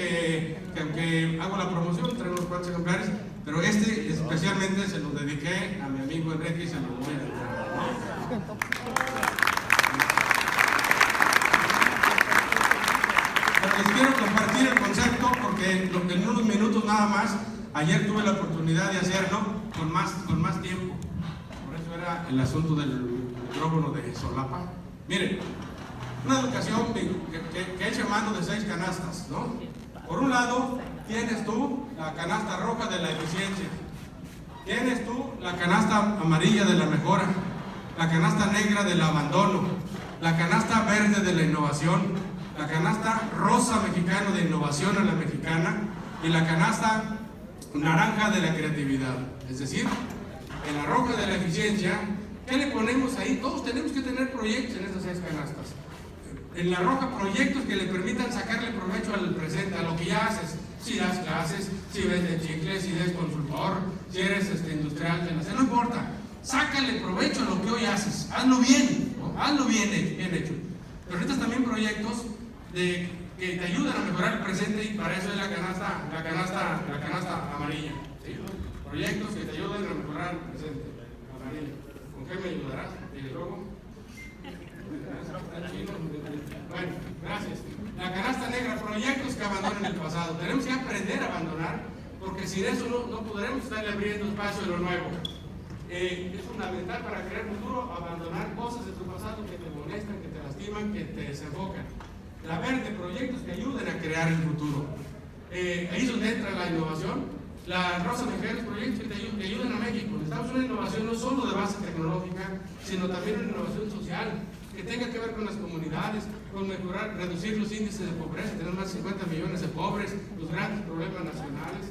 que aunque hago la promoción, traigo unos cuantos ejemplares, pero especialmente se lo dediqué a mi amigo Enrique y se lo voy a entregar. Pero les quiero compartir el concepto porque en unos minutos nada más, ayer tuve la oportunidad de hacerlo con más tiempo. Por eso era el asunto del micrófono de solapa. Miren, una educación que eche mano de 6 canastas, ¿no? Por un lado, tienes tú la canasta roja de la eficiencia, tienes tú la canasta amarilla de la mejora, la canasta negra del abandono, la canasta verde de la innovación, la canasta rosa mexicana de innovación a la mexicana y la canasta naranja de la creatividad. Es decir, en la roja de la eficiencia, ¿qué le ponemos ahí? Todos tenemos que tener proyectos en esas 6 canastas. En la roja, proyectos que le permitan sacarle provecho al presente, a lo que ya haces. Si das clases, si vendes chicles, si eres consultor, si eres industrial, no importa. Sácale provecho a lo que hoy haces. Hazlo bien, ¿no? Hazlo bien hecho. Pero necesitas también proyectos que te ayudan a mejorar el presente y para eso es la canasta amarilla. ¿Sí? Proyectos que te ayuden a mejorar el presente. Amarilla. ¿Con qué me ayudarás? ¿Y luego? Bueno, gracias. La canasta negra, proyectos que abandonen el pasado. Tenemos que aprender a abandonar, porque sin eso no podremos estarle abriendo espacio a lo nuevo. Es fundamental para crear futuro abandonar cosas de tu pasado que te molestan, que te lastiman, que te desenfocan. La verde, proyectos que ayuden a crear el futuro. Ahí es donde entra la innovación. La rosa mexicana, proyectos que ayudan a México. Necesitamos una innovación no solo de base tecnológica, sino también una innovación social, que tenga que ver con las comunidades, con mejorar, reducir los índices de pobreza, tener más de 50 millones de pobres, los grandes problemas nacionales.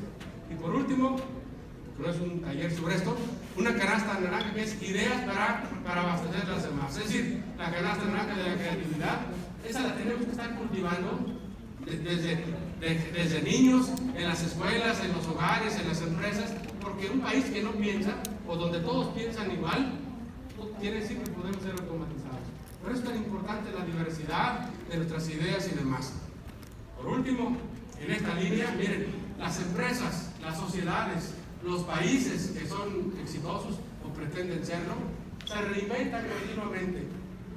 Y por último, porque no es un taller sobre esto, una canasta naranja que es ideas para abastecer las demás. Es decir, la canasta naranja de la creatividad, esa la tenemos que estar cultivando desde niños, en las escuelas, en los hogares, en las empresas, porque un país que no piensa, o donde todos piensan igual, quiere decir que podemos ser automatizados. Por eso es tan importante la diversidad de nuestras ideas y demás. Por último, en esta línea, miren, las empresas, las sociedades, los países que son exitosos o pretenden serlo, se reinventan continuamente,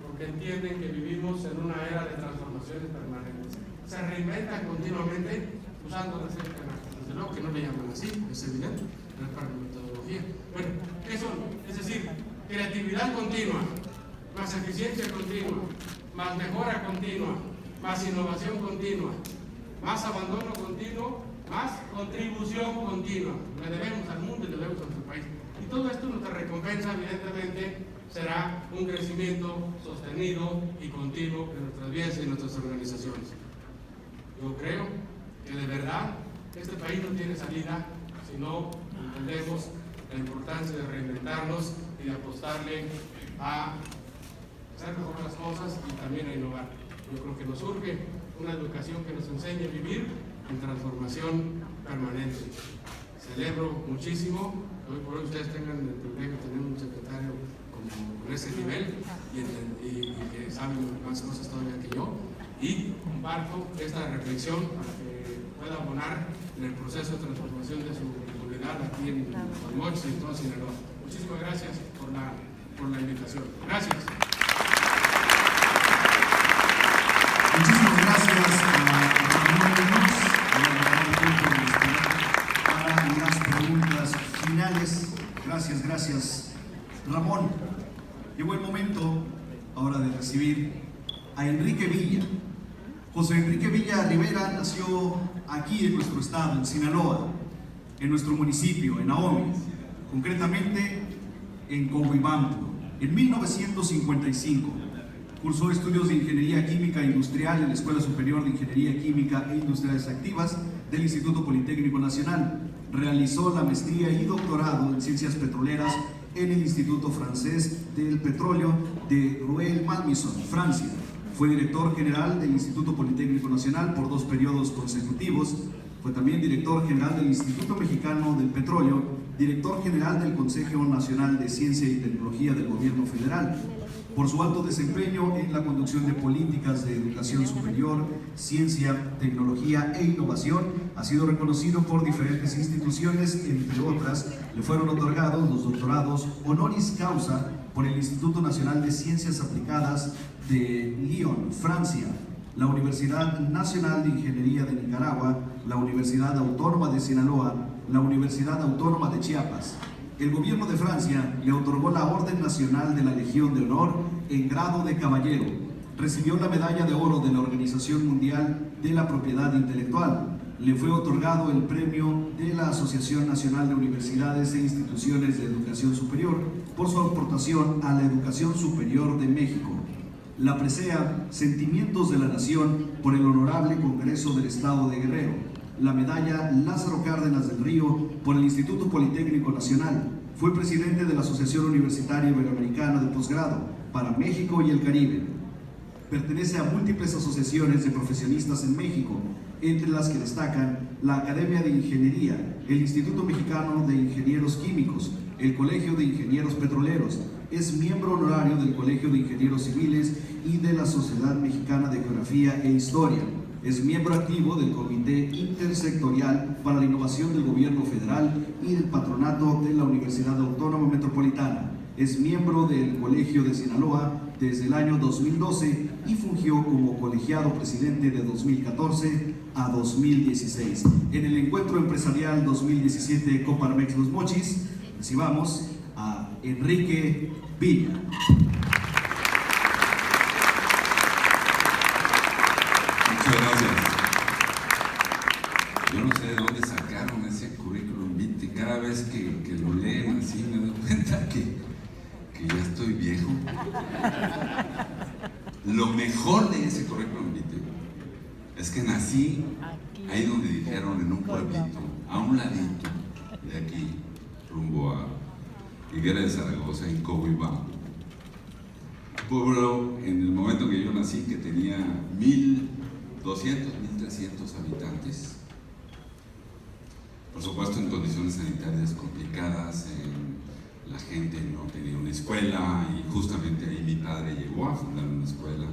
porque entienden que vivimos en una era de transformaciones permanentes. Se reinventan continuamente usando las canastas. Desde luego que no le llaman así, es evidente, no es para la metodología. Bueno, ¿qué son? Es decir, creatividad continua, más eficiencia continua, más mejora continua, más innovación continua, más abandono continuo, más contribución continua. Le debemos al mundo y le debemos a nuestro país. Y todo esto, nuestra recompensa, evidentemente, será un crecimiento sostenido y continuo en nuestras vidas y en nuestras organizaciones. Yo creo que de verdad este país no tiene salida si no entendemos la importancia de reinventarnos y de apostarle a hacer mejor las cosas y también a innovar. Yo creo que nos surge una educación que nos enseñe a vivir en transformación permanente. Celebro muchísimo que hoy por hoy ustedes tengan el privilegio de tener un secretario con ese nivel y que saben más cosas todavía que yo, y comparto esta reflexión para que pueda abonar en el proceso de transformación de su comunidad aquí en Los Mochis y en todo Sinaloa. Muchísimas gracias por la invitación. Gracias. Muchísimas gracias para las preguntas finales. Gracias, Ramón. Llegó el momento ahora de recibir a Enrique Villa. José Enrique Villa Rivera nació aquí en nuestro estado, en Sinaloa, en nuestro municipio, en Ahome, concretamente en Coahuibampo, en 1955. Cursó estudios de Ingeniería Química e Industrial en la Escuela Superior de Ingeniería Química e Industriales Activas del Instituto Politécnico Nacional. Realizó la maestría y doctorado en Ciencias Petroleras en el Instituto Francés del Petróleo de Rueil-Malmaison, Francia. Fue director general del Instituto Politécnico Nacional por 2 periodos consecutivos. Fue también director general del Instituto Mexicano del Petróleo, director general del Consejo Nacional de Ciencia y Tecnología del Gobierno Federal. Por su alto desempeño en la conducción de políticas de educación superior, ciencia, tecnología e innovación, ha sido reconocido por diferentes instituciones, entre otras, le fueron otorgados los doctorados honoris causa por el Instituto Nacional de Ciencias Aplicadas de Lyon, Francia, la Universidad Nacional de Ingeniería de Nicaragua, la Universidad Autónoma de Sinaloa, la Universidad Autónoma de Chiapas. El gobierno de Francia le otorgó la Orden Nacional de la Legión de Honor en grado de caballero. Recibió la Medalla de Oro de la Organización Mundial de la Propiedad Intelectual. Le fue otorgado el premio de la Asociación Nacional de Universidades e Instituciones de Educación Superior por su aportación a la educación superior de México. La presea Sentimientos de la Nación por el Honorable Congreso del Estado de Guerrero. La medalla Lázaro Cárdenas del Río por el Instituto Politécnico Nacional. Fue presidente de la Asociación Universitaria Iberoamericana de Posgrado para México y el Caribe. Pertenece a múltiples asociaciones de profesionistas en México, entre las que destacan la Academia de Ingeniería, el Instituto Mexicano de Ingenieros Químicos, el Colegio de Ingenieros Petroleros. Es miembro honorario del Colegio de Ingenieros Civiles y de la Sociedad Mexicana de Geografía e Historia. Es miembro activo del Comité Intersectorial para la Innovación del Gobierno Federal y del Patronato de la Universidad Autónoma Metropolitana. Es miembro del Colegio de Sinaloa desde el año 2012 y fungió como colegiado presidente de 2014 a 2016. En el Encuentro Empresarial 2017 Coparmex Los Mochis, recibamos a Enrique Villa. Muchas gracias. Yo no sé de dónde sacaron ese currículum vitae. Cada vez que lo leen así me doy cuenta que ya estoy viejo. Lo mejor de ese currículum vitae es que nací ahí donde dijeron, en un pueblito, a un ladito de aquí, rumbo a Higuera de Zaragoza, en Coahuibampo. Pueblo, en el momento que yo nací, que tenía 1,200, 1,300 habitantes. Por supuesto, en condiciones sanitarias complicadas, la gente no tenía una escuela y justamente ahí mi padre llegó a fundar una escuela.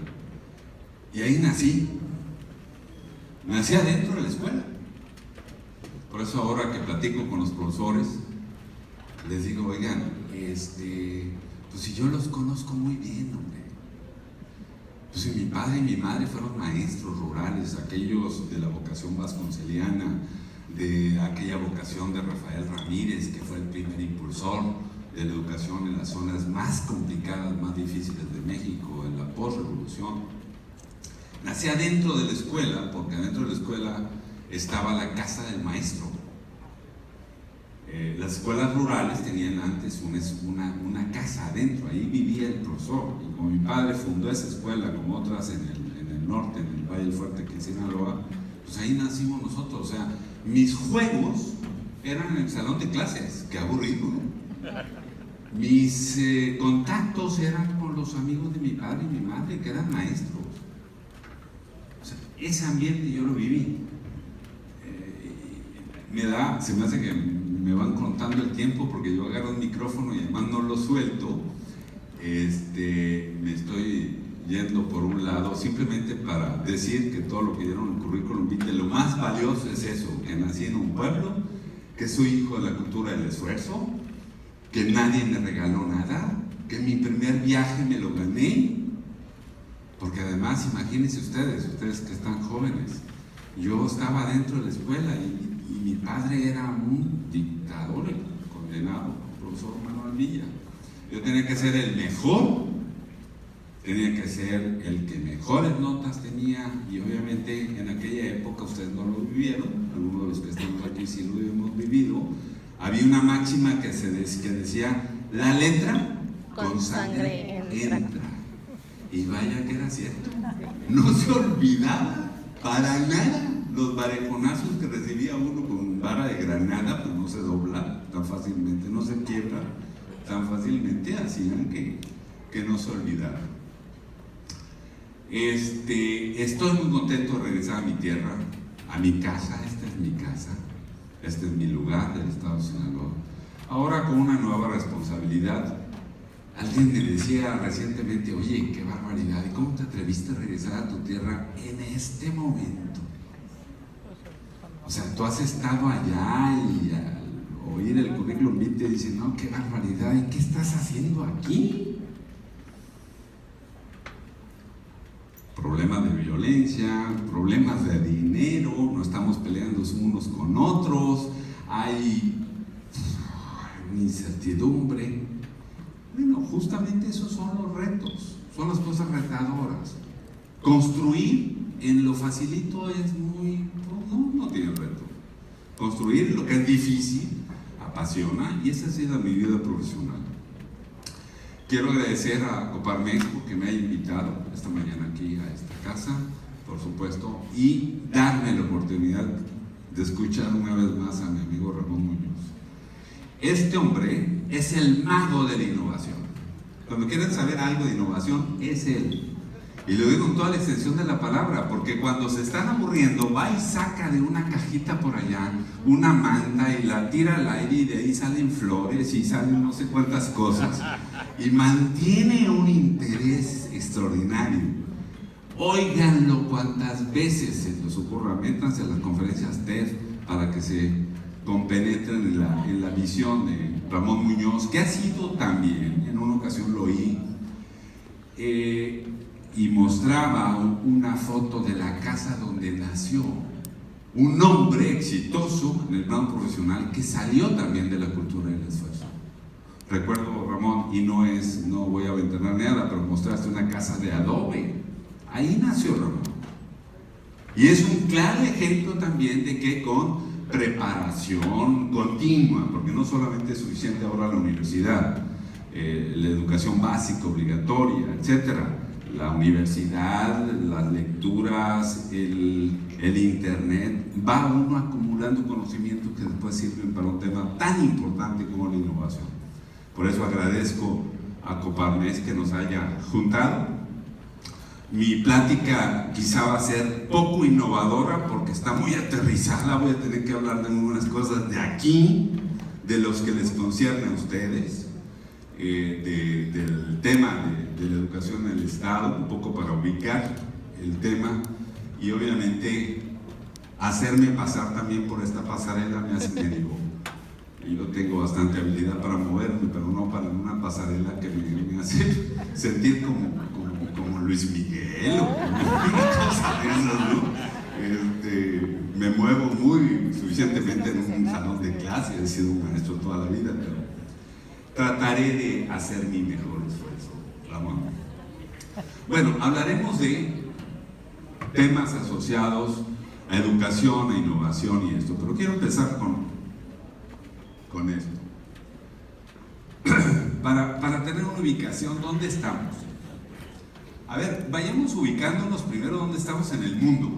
Y ahí nací. Nací adentro de la escuela. Por eso ahora que platico con los profesores, les digo, oigan, pues si yo los conozco muy bien, hombre. Pues si mi padre y mi madre fueron maestros rurales, aquellos de la vocación vasconceliana, de aquella vocación de Rafael Ramírez, que fue el primer impulsor de la educación en las zonas más complicadas, más difíciles de México, en la posrevolución. Nací adentro de la escuela, porque adentro de la escuela estaba la casa del maestro. Las escuelas rurales tenían antes una casa adentro, ahí vivía el profesor. Y como mi padre fundó esa escuela, como otras en el norte, en el Valle del Fuerte, que en Sinaloa, pues ahí nacimos nosotros. O sea, mis juegos eran en el salón de clases, qué aburrido, ¿no? Mis contactos eran con los amigos de mi padre y mi madre, que eran maestros. O sea, ese ambiente yo lo viví. Se me hace que me van contando el tiempo porque yo agarro el micrófono y además no lo suelto. Me estoy yendo por un lado simplemente para decir que todo lo que dieron en el currículum vitae, lo más valioso es eso, que nací en un pueblo, que soy hijo de la cultura del esfuerzo, que nadie me regaló nada, que mi primer viaje me lo gané, porque además imagínense ustedes que están jóvenes, yo estaba dentro de la escuela y mi padre era un dictador condenado, el profesor Manuel Villa. Yo tenía que ser el mejor, tenía que ser el que mejores notas tenía, y obviamente en aquella época ustedes no lo vivieron, algunos de los que estamos aquí sí lo hemos vivido. Había una máxima que decía, la letra con sangre entra. Y vaya que era cierto, no se olvidaba para nada los varejonazos que recibía uno con vara de granada, pues no se dobla tan fácilmente, no se quiebra tan fácilmente, hacían que no se olvidara. Estoy muy contento de regresar a mi tierra, a mi casa. Esta es mi casa, este es mi lugar del estado de Sinaloa. Ahora con una nueva responsabilidad. Alguien me decía recientemente, oye, qué barbaridad, ¿y cómo te atreviste a regresar a tu tierra en este momento? O sea, tú has estado allá y al oír el currículum vitae dicen, no, qué barbaridad, ¿y qué estás haciendo aquí? Problemas de violencia, problemas de dinero, no estamos peleando unos con otros, hay una incertidumbre. Bueno, justamente esos son los retos, son las cosas retadoras. Construir en lo facilito es muy, no tiene reto. Construir lo que es difícil apasiona, y esa ha sido mi vida profesional. Quiero agradecer a Coparmex porque me haya invitado esta mañana aquí a esta casa, por supuesto, y darme la oportunidad de escuchar una vez más a mi amigo Ramón Muñoz. Este hombre es el mago de la innovación. Cuando quieren saber algo de innovación, es él. Y lo digo en toda la extensión de la palabra, porque cuando se están aburriendo, va y saca de una cajita por allá una manta y la tira al aire y de ahí salen flores y salen no sé cuántas cosas. Y mantiene un interés extraordinario. Óiganlo cuantas veces se les ocurra, métanse a las conferencias TED para que se compenetren en la visión de Ramón Muñoz, que ha sido también, en una ocasión lo oí, y mostraba una foto de la casa donde nació un hombre exitoso en el plano profesional que salió también de la cultura del esfuerzo. Recuerdo, Ramón, y no voy a ventanar nada, pero mostraste una casa de adobe. Ahí nació Ramón. Y es un claro ejemplo también de que con preparación continua, porque no solamente es suficiente ahora la universidad, la educación básica obligatoria, etcétera, la universidad, las lecturas, el internet, va uno acumulando conocimientos que después sirven para un tema tan importante como la innovación. Por eso agradezco a Coparmex que nos haya juntado. Mi plática quizá va a ser poco innovadora porque está muy aterrizada, voy a tener que hablar de algunas cosas de aquí, de los que les concierne a ustedes, del tema de la educación en el Estado, un poco para ubicar el tema, y obviamente hacerme pasar también por esta pasarela me hace medio. Yo tengo bastante habilidad para moverme, pero no para una pasarela que me hace sentir como Luis Miguel o cosas de esas, ¿no? Me muevo muy suficientemente en un salón de clase, he sido un maestro toda la vida, pero trataré de hacer mi mejor esfuerzo, Ramón. Bueno, hablaremos de temas asociados a educación, a innovación y esto, pero quiero empezar con con esto. Para tener una ubicación, ¿dónde estamos? A ver, vayamos ubicándonos primero dónde estamos en el mundo.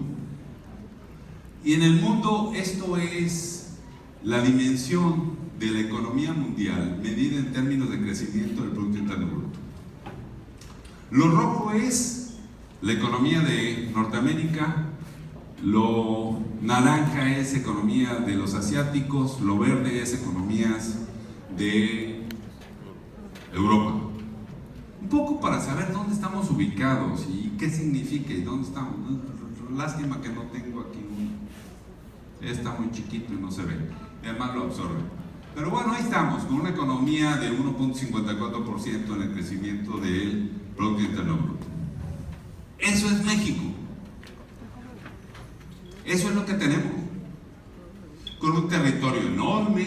Y en el mundo esto es la dimensión de la economía mundial medida en términos de crecimiento del Producto Interno Bruto. Lo rojo es la economía de Norteamérica, lo naranja es economía de los asiáticos, lo verde es economías de Europa. Un poco para saber dónde estamos ubicados y qué significa y dónde estamos. Lástima que no tengo aquí está muy chiquito y no se ve, y además lo absorbe. Pero bueno, ahí estamos, con una economía de 1.54% en el crecimiento del Producto Interno Bruto. Eso es México. Eso es lo que tenemos. Con un territorio enorme,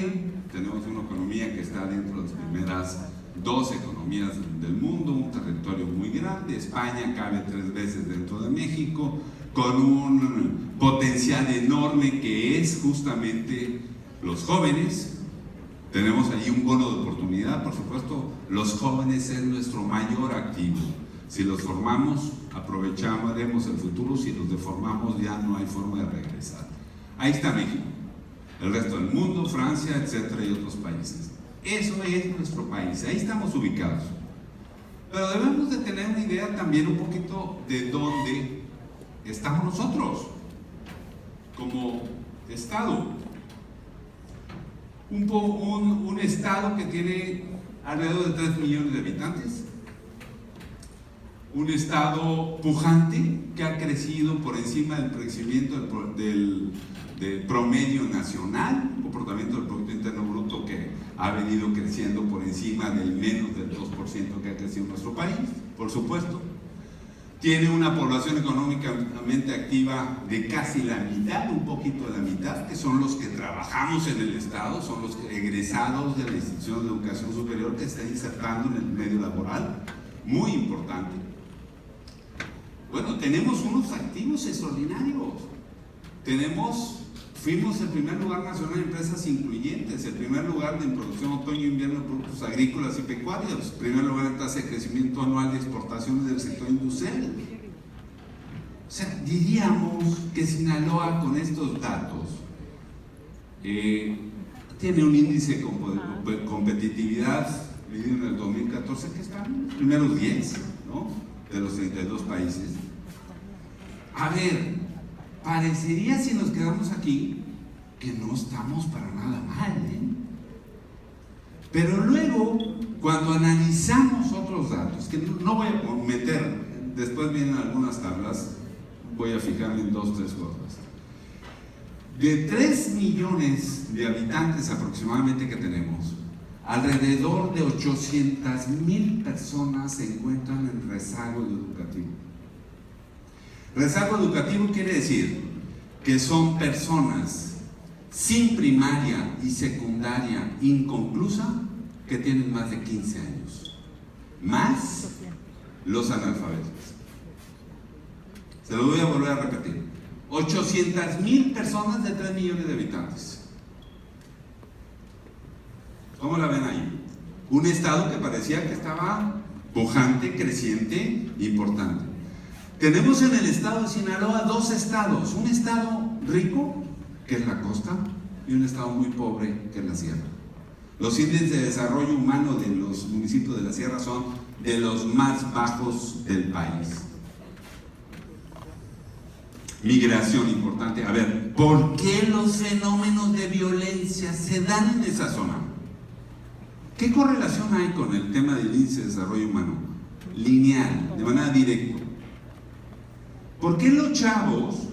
tenemos una economía que está dentro de las primeras 2 economías del mundo, un territorio muy grande. España cabe 3 veces dentro de México, con un potencial enorme que es justamente los jóvenes. Tenemos allí un bono de oportunidad, por supuesto, los jóvenes es nuestro mayor activo. Si los formamos, aprovecharemos el futuro; si los deformamos, ya no hay forma de regresar. Ahí está México, el resto del mundo, Francia, etcétera, y otros países. Eso es nuestro país, ahí estamos ubicados. Pero debemos de tener una idea también un poquito de dónde estamos nosotros como Estado. Un Estado que tiene alrededor de 3 millones de habitantes, un Estado pujante que ha crecido por encima del crecimiento del promedio nacional, un comportamiento del Producto Interno Bruto que ha venido creciendo por encima del menos del 2% que ha crecido nuestro país, por supuesto. Tiene una población económicamente activa de casi la mitad, un poquito de la mitad, que son los que trabajamos en el Estado, son los egresados de la institución de educación superior que está insertando en el medio laboral, muy importante. Bueno, tenemos unos activos extraordinarios. Fuimos el primer lugar nacional en empresas incluyentes, el primer lugar en producción otoño-invierno de productos agrícolas y pecuarios, primer lugar en tasa de crecimiento anual de exportaciones del sector industrial. O sea, diríamos que Sinaloa, con estos datos, tiene un índice de competitividad medido en el 2014 que está en los primeros 10, ¿no?, de los 32 países. A ver, parecería, si nos quedamos aquí, que no estamos para nada mal, ¿eh? Pero luego, cuando analizamos otros datos, que no voy a meter, después vienen algunas tablas, voy a fijarme en 2 o 3 cosas. De 3 millones de habitantes aproximadamente que tenemos, alrededor de 800,000 personas se encuentran en rezago educativo. Rezago educativo quiere decir que son personas sin primaria y secundaria inconclusa que tienen más de 15 años, más los analfabetos. Se lo voy a volver a repetir: 800,000 personas de 3 millones de habitantes. ¿Cómo la ven ahí? Un estado que parecía que estaba pujante, creciente, importante. Tenemos en el estado de Sinaloa 2 estados, un estado rico, que es la costa, y un estado muy pobre, que es la sierra. Los índices de desarrollo humano de los municipios de la sierra son de los más bajos del país. Migración importante. A ver, ¿por qué los fenómenos de violencia se dan en esa zona? ¿Qué correlación hay con el tema del índice de desarrollo humano? Lineal, de manera directa. ¿Por qué los chavos,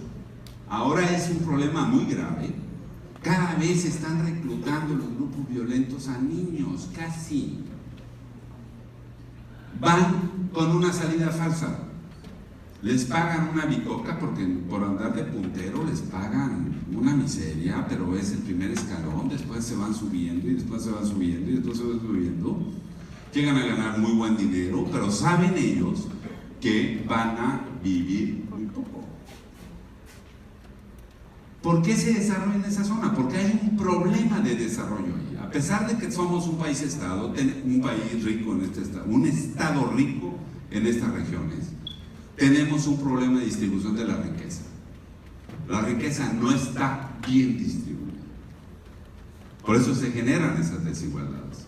ahora es un problema muy grave, cada vez están reclutando los grupos violentos a niños? Casi van con una salida falsa, les pagan una bicoca, porque por andar de puntero les pagan una miseria, pero es el primer escalón, después se van subiendo y después se van subiendo y después se van subiendo, llegan a ganar muy buen dinero, pero saben ellos que van a vivir muy poco. ¿Por qué se desarrolla en esa zona? Porque hay un problema de desarrollo ahí. A pesar de que somos un país-estado, un país rico en este estado, un estado rico en estas regiones, tenemos un problema de distribución de la riqueza. La riqueza no está bien distribuida. Por eso se generan esas desigualdades.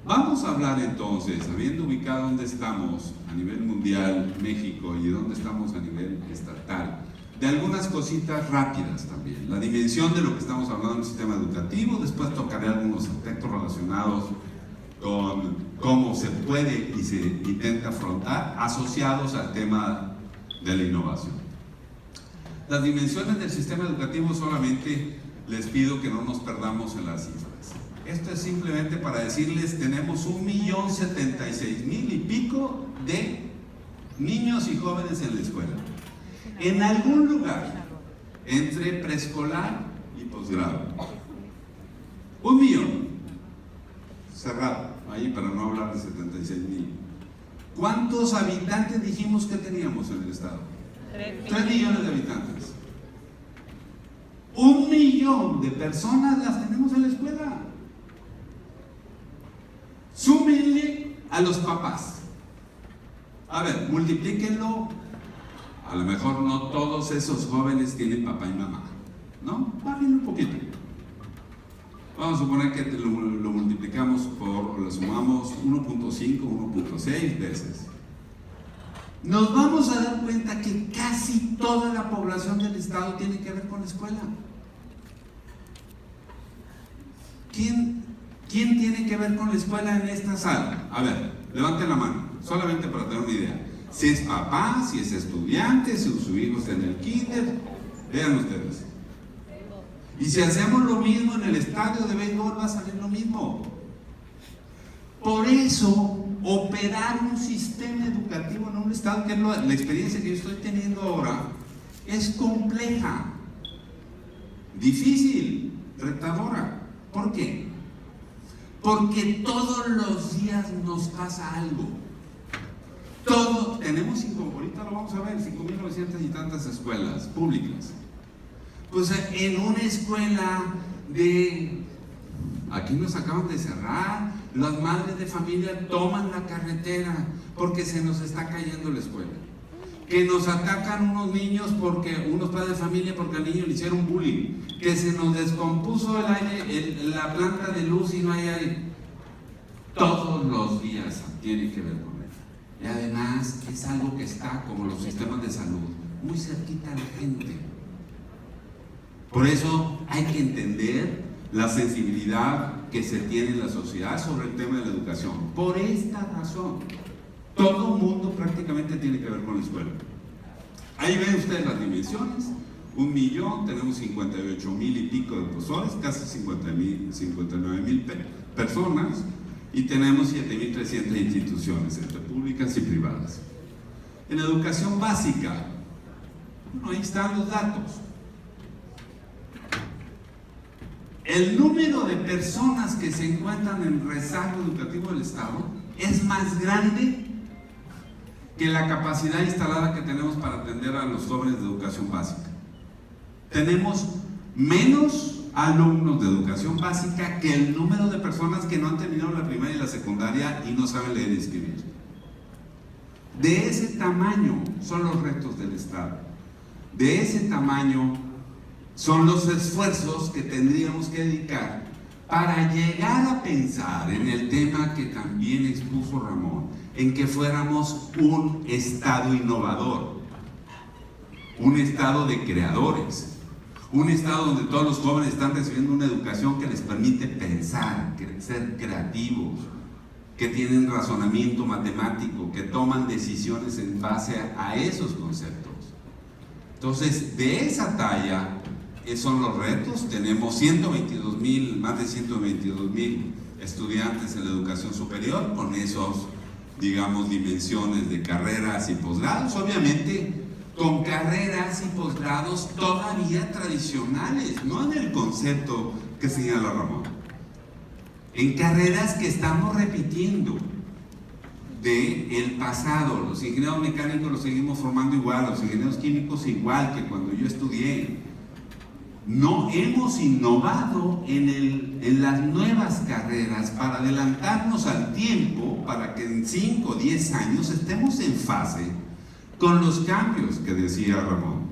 Vamos a hablar entonces, habiendo ubicado dónde estamos a nivel mundial, México, y dónde estamos a nivel estatal, de algunas cositas rápidas también. La dimensión de lo que estamos hablando en el sistema educativo, después tocaré algunos aspectos relacionados con cómo se puede y se intenta afrontar, asociados al tema de la innovación. Las dimensiones del sistema educativo solamente les pido que no nos perdamos en las cifras. Esto es simplemente para decirles, tenemos 1.076.000 y pico de niños y jóvenes en la escuela. En algún lugar, entre preescolar y posgrado. 1 millón. Cerrado, ahí para no hablar de 76.000. ¿Cuántos habitantes dijimos que teníamos en el estado? 3 millones de habitantes. 1 millón de personas las tenemos en la escuela. Súmenle a los papás. A ver, multiplíquenlo. A lo mejor no todos esos jóvenes tienen papá y mamá, ¿no? Bájenlo un poquito. Vamos a suponer que lo multiplicamos por, lo sumamos 1.5, 1.6 veces. Nos vamos a dar cuenta que casi toda la población del estado tiene que ver con la escuela. ¿Quién tiene que ver con la escuela en esta sala? A ver, levanten la mano, solamente para tener una idea. Si es papá, si es estudiante, si su hijo está en el kinder, vean ustedes. Y si hacemos lo mismo en el estadio de béisbol, va a salir lo mismo. Por eso, operar un sistema educativo en un estado, que es la experiencia que yo estoy teniendo ahora, es compleja, difícil, retadora. ¿Por qué? Porque todos los días nos pasa algo. Tenemos ahorita lo vamos a ver, 5.900 y tantas escuelas públicas. Pues en una escuela aquí nos acaban de cerrar, las madres de familia toman la carretera porque se nos está cayendo la escuela. Que nos atacan unos niños unos padres de familia porque al niño le hicieron bullying. Que se nos descompuso el aire, la planta de luz y no hay aire. Todos los días tiene que ver con eso. Y además es algo que está, como los sistemas de salud, muy cerquita a la gente. Por eso hay que entender la sensibilidad que se tiene en la sociedad sobre el tema de la educación. Por esta razón, todo el mundo prácticamente tiene que ver con la escuela. Ahí ven ustedes las dimensiones. 1 millón, tenemos 58.000 y pico de profesores, casi 59.000 personas, y tenemos 7.300 instituciones, entre públicas y privadas. En educación básica, ahí están los datos. El número de personas que se encuentran en rezago educativo del Estado es más grande que la capacidad instalada que tenemos para atender a los jóvenes de educación básica. Tenemos menos alumnos de educación básica que el número de personas que no han terminado la primaria y la secundaria y no saben leer y escribir. De ese tamaño son los retos del Estado. De ese tamaño son los esfuerzos que tendríamos que dedicar para llegar a pensar en el tema que también expuso Ramón, en que fuéramos un Estado innovador, un Estado de creadores, un Estado donde todos los jóvenes están recibiendo una educación que les permite pensar, ser creativos, que tienen razonamiento matemático, que toman decisiones en base a esos conceptos. Entonces, de esa talla son los retos. Tenemos más de 122.000 estudiantes en la educación superior, con esos, digamos, dimensiones de carreras y posgrados, obviamente con carreras y posgrados todavía tradicionales, no en el concepto que señala Ramón, en carreras que estamos repitiendo del pasado. Los ingenieros mecánicos los seguimos formando igual, los ingenieros químicos igual que cuando yo estudié. no hemos innovado en las nuevas carreras para adelantarnos al tiempo, para que en 5 o 10 años estemos en fase con los cambios que decía Ramón.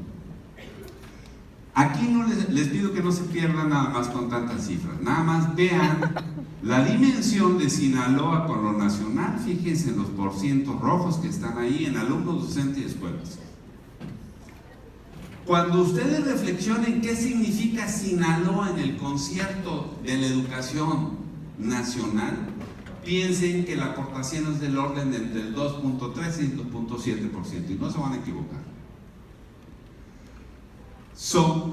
Aquí no les pido que no se pierdan nada más con tantas cifras, nada más vean la dimensión de Sinaloa con lo nacional. Fíjense en los porcientos rojos que están ahí en alumnos, docentes y escuelas. Cuando ustedes reflexionen qué significa Sinaloa en el concierto de la educación nacional, piensen que la aportación es del orden de entre el 2.3 y el 2.7%, y no se van a equivocar.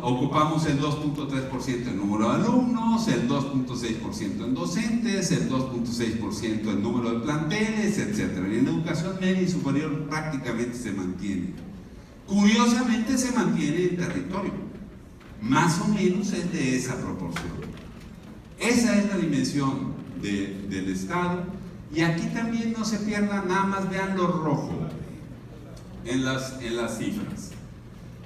Ocupamos el 2.3% en número de alumnos, el 2.6% en docentes, el 2.6% en número de planteles, etc. Y en educación media y superior prácticamente se mantiene. Curiosamente se mantiene el territorio, más o menos es de esa proporción. Esa es la dimensión del Estado. Y aquí también no se pierdan, nada más vean lo rojo en las cifras,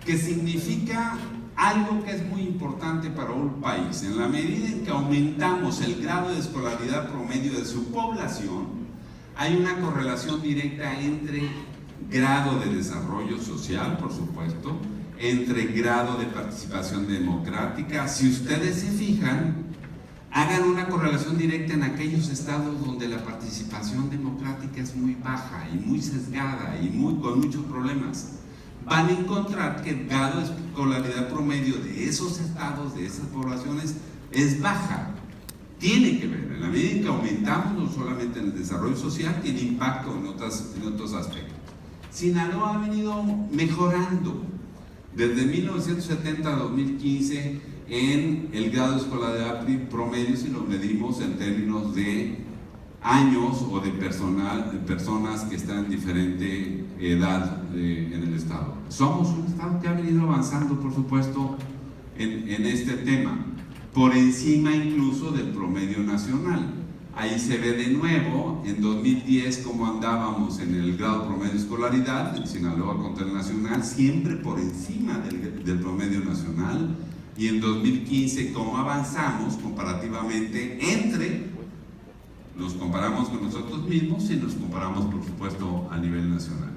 que significa algo que es muy importante para un país. En la medida en que aumentamos el grado de escolaridad promedio de su población, hay una correlación directa entre grado de desarrollo social, por supuesto, entre grado de participación democrática. Si ustedes se fijan, hagan una correlación directa en aquellos estados donde la participación democrática es muy baja y muy sesgada y con muchos problemas. Van a encontrar que el grado de escolaridad promedio de esos estados, de esas poblaciones, es baja. Tiene que ver, en la medida en que aumentamos no solamente en el desarrollo social, tiene impacto en otros aspectos. Sinaloa ha venido mejorando desde 1970 a 2015 en el grado de escolaridad promedio, si lo medimos en términos de años o de personas que están en diferente edad en el Estado. Somos un Estado que ha venido avanzando, por supuesto, en este tema, por encima incluso del promedio nacional. Ahí se ve de nuevo, en 2010, cómo andábamos en el grado promedio de escolaridad, en Sinaloa contra el nacional, siempre por encima del promedio nacional, y en 2015, cómo avanzamos comparativamente nos comparamos con nosotros mismos y nos comparamos, por supuesto, a nivel nacional.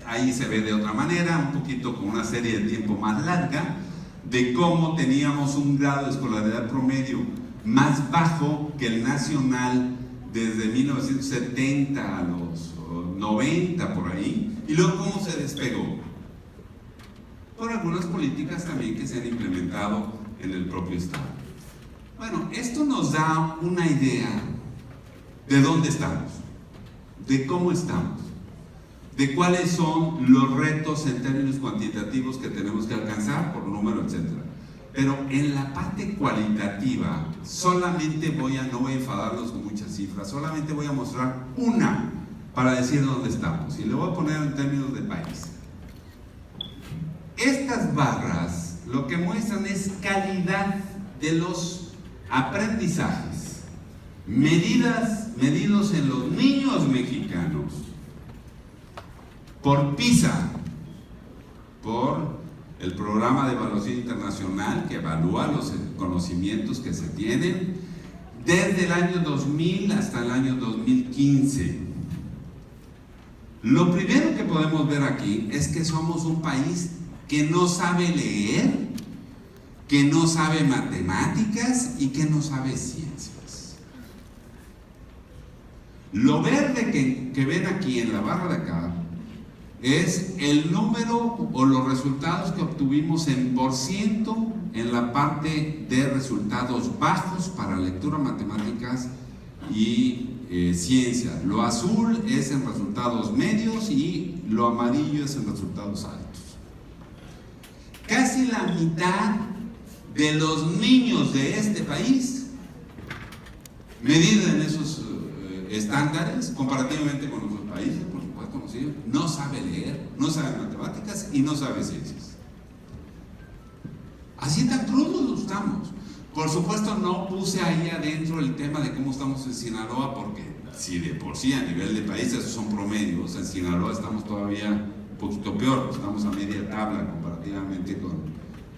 Ahí se ve de otra manera, un poquito con una serie de tiempo más larga, de cómo teníamos un grado de escolaridad promedio más bajo que el nacional desde 1970 a los 90 por ahí, y luego cómo se despegó por algunas políticas también que se han implementado en el propio Estado. Bueno, esto nos da una idea de dónde estamos, de cómo estamos, de cuáles son los retos en términos cuantitativos que tenemos que alcanzar por número, etc. Pero en la parte cualitativa, solamente no voy a enfadarlos con muchas cifras, solamente voy a mostrar una para decir dónde estamos, y le voy a poner en términos de país. Estas barras lo que muestran es calidad de los aprendizajes, medidos en los niños mexicanos, por PISA, por el programa de evaluación internacional que evalúa los conocimientos que se tienen desde el año 2000 hasta el año 2015. Lo primero que podemos ver aquí es que somos un país que no sabe leer, que no sabe matemáticas y que no sabe ciencias. Lo verde que ven aquí en la barra de acá es el número o los resultados que obtuvimos en % en la parte de resultados bajos para lectura, matemáticas y ciencia. Lo azul es en resultados medios y lo amarillo es en resultados altos. Casi la mitad de los niños de este país, medido en esos estándares, comparativamente con otros países, por supuesto, no sabe leer, no sabe matemáticas y no sabe ciencias. Así tan crudos estamos. Por supuesto, no puse ahí adentro el tema de cómo estamos en Sinaloa, porque si de por sí a nivel de país esos son promedios, en Sinaloa estamos todavía un poquito peor, estamos a media tabla comparativamente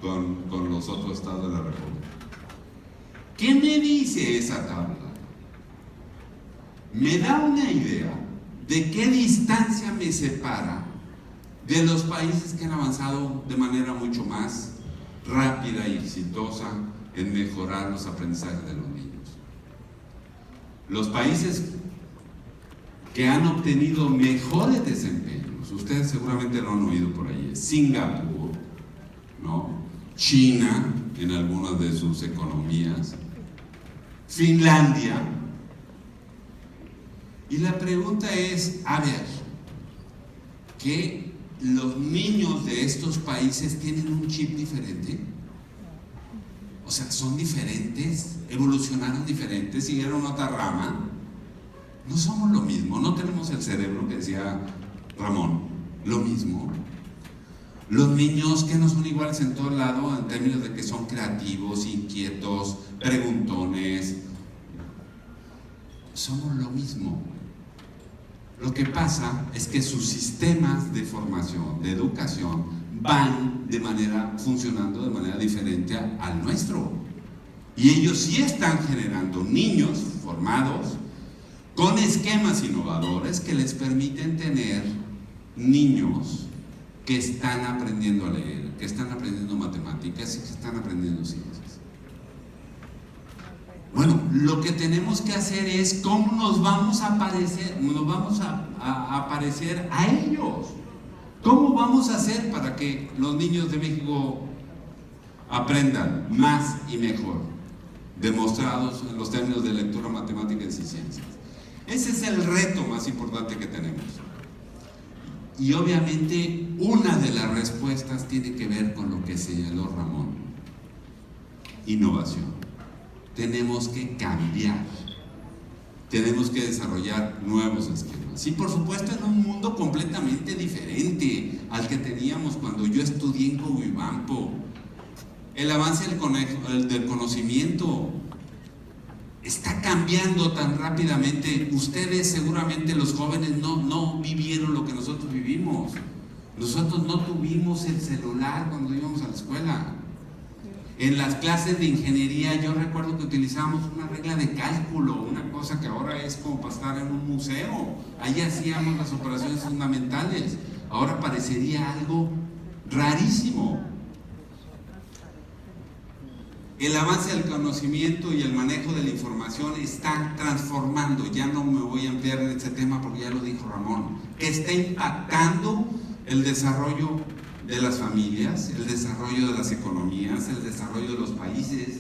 con los otros estados de la República. ¿Qué me dice esa tabla? Me da una idea de qué distancia me separa de los países que han avanzado de manera mucho más rápida y exitosa en mejorar los aprendizajes de los niños. Los países que han obtenido mejores desempeños, ustedes seguramente lo han oído por ahí, es Singapur, ¿no? China en algunas de sus economías, Finlandia. Y la pregunta es, a ver, ¿que los niños de estos países tienen un chip diferente? O sea, son diferentes, evolucionaron diferentes, siguieron otra rama. No somos lo mismo, no tenemos el cerebro que decía Ramón, lo mismo. Los niños que no son iguales en todo lado en términos de que son creativos, inquietos, preguntones, somos lo mismo. Lo que pasa es que sus sistemas de formación, de educación, van funcionando de manera diferente al nuestro. Y ellos sí están generando niños formados con esquemas innovadores que les permiten tener niños que están aprendiendo a leer, que están aprendiendo matemáticas y que están aprendiendo ciencias. Bueno, lo que tenemos que hacer es cómo nos vamos a parecer a ellos. ¿Cómo vamos a hacer para que los niños de México aprendan más y mejor, demostrados en los términos de lectura, matemáticas y ciencias? Ese es el reto más importante que tenemos. Y obviamente una de las respuestas tiene que ver con lo que señaló Ramón: innovación. Tenemos que cambiar, tenemos que desarrollar nuevos esquemas. Y por supuesto en un mundo completamente diferente al que teníamos cuando yo estudié en Coahuibampo. El avance del conocimiento está cambiando tan rápidamente. Ustedes seguramente, los jóvenes, no vivieron lo que nosotros vivimos. Nosotros no tuvimos el celular cuando íbamos a la escuela. En las clases de ingeniería yo recuerdo que utilizábamos una regla de cálculo, una cosa que ahora es como para estar en un museo. Ahí hacíamos las operaciones fundamentales. Ahora parecería algo rarísimo. El avance del conocimiento y el manejo de la información está transformando, ya no me voy a ampliar en este tema porque ya lo dijo Ramón, que está impactando el desarrollo de las familias, el desarrollo de las economías, el desarrollo de los países.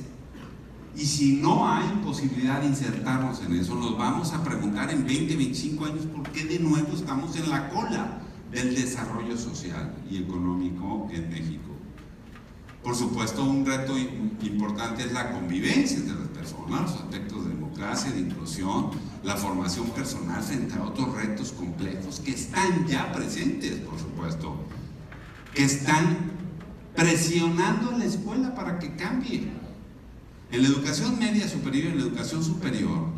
Y si no hay posibilidad de insertarnos en eso, nos vamos a preguntar en 20, 25 años por qué de nuevo estamos en la cola del desarrollo social y económico en México. Por supuesto, un reto importante es la convivencia entre las personas, los aspectos de democracia, de inclusión, la formación personal frente a otros retos complejos que están ya presentes, por supuesto, que están presionando a la escuela para que cambie. En la educación media superior y en la educación superior,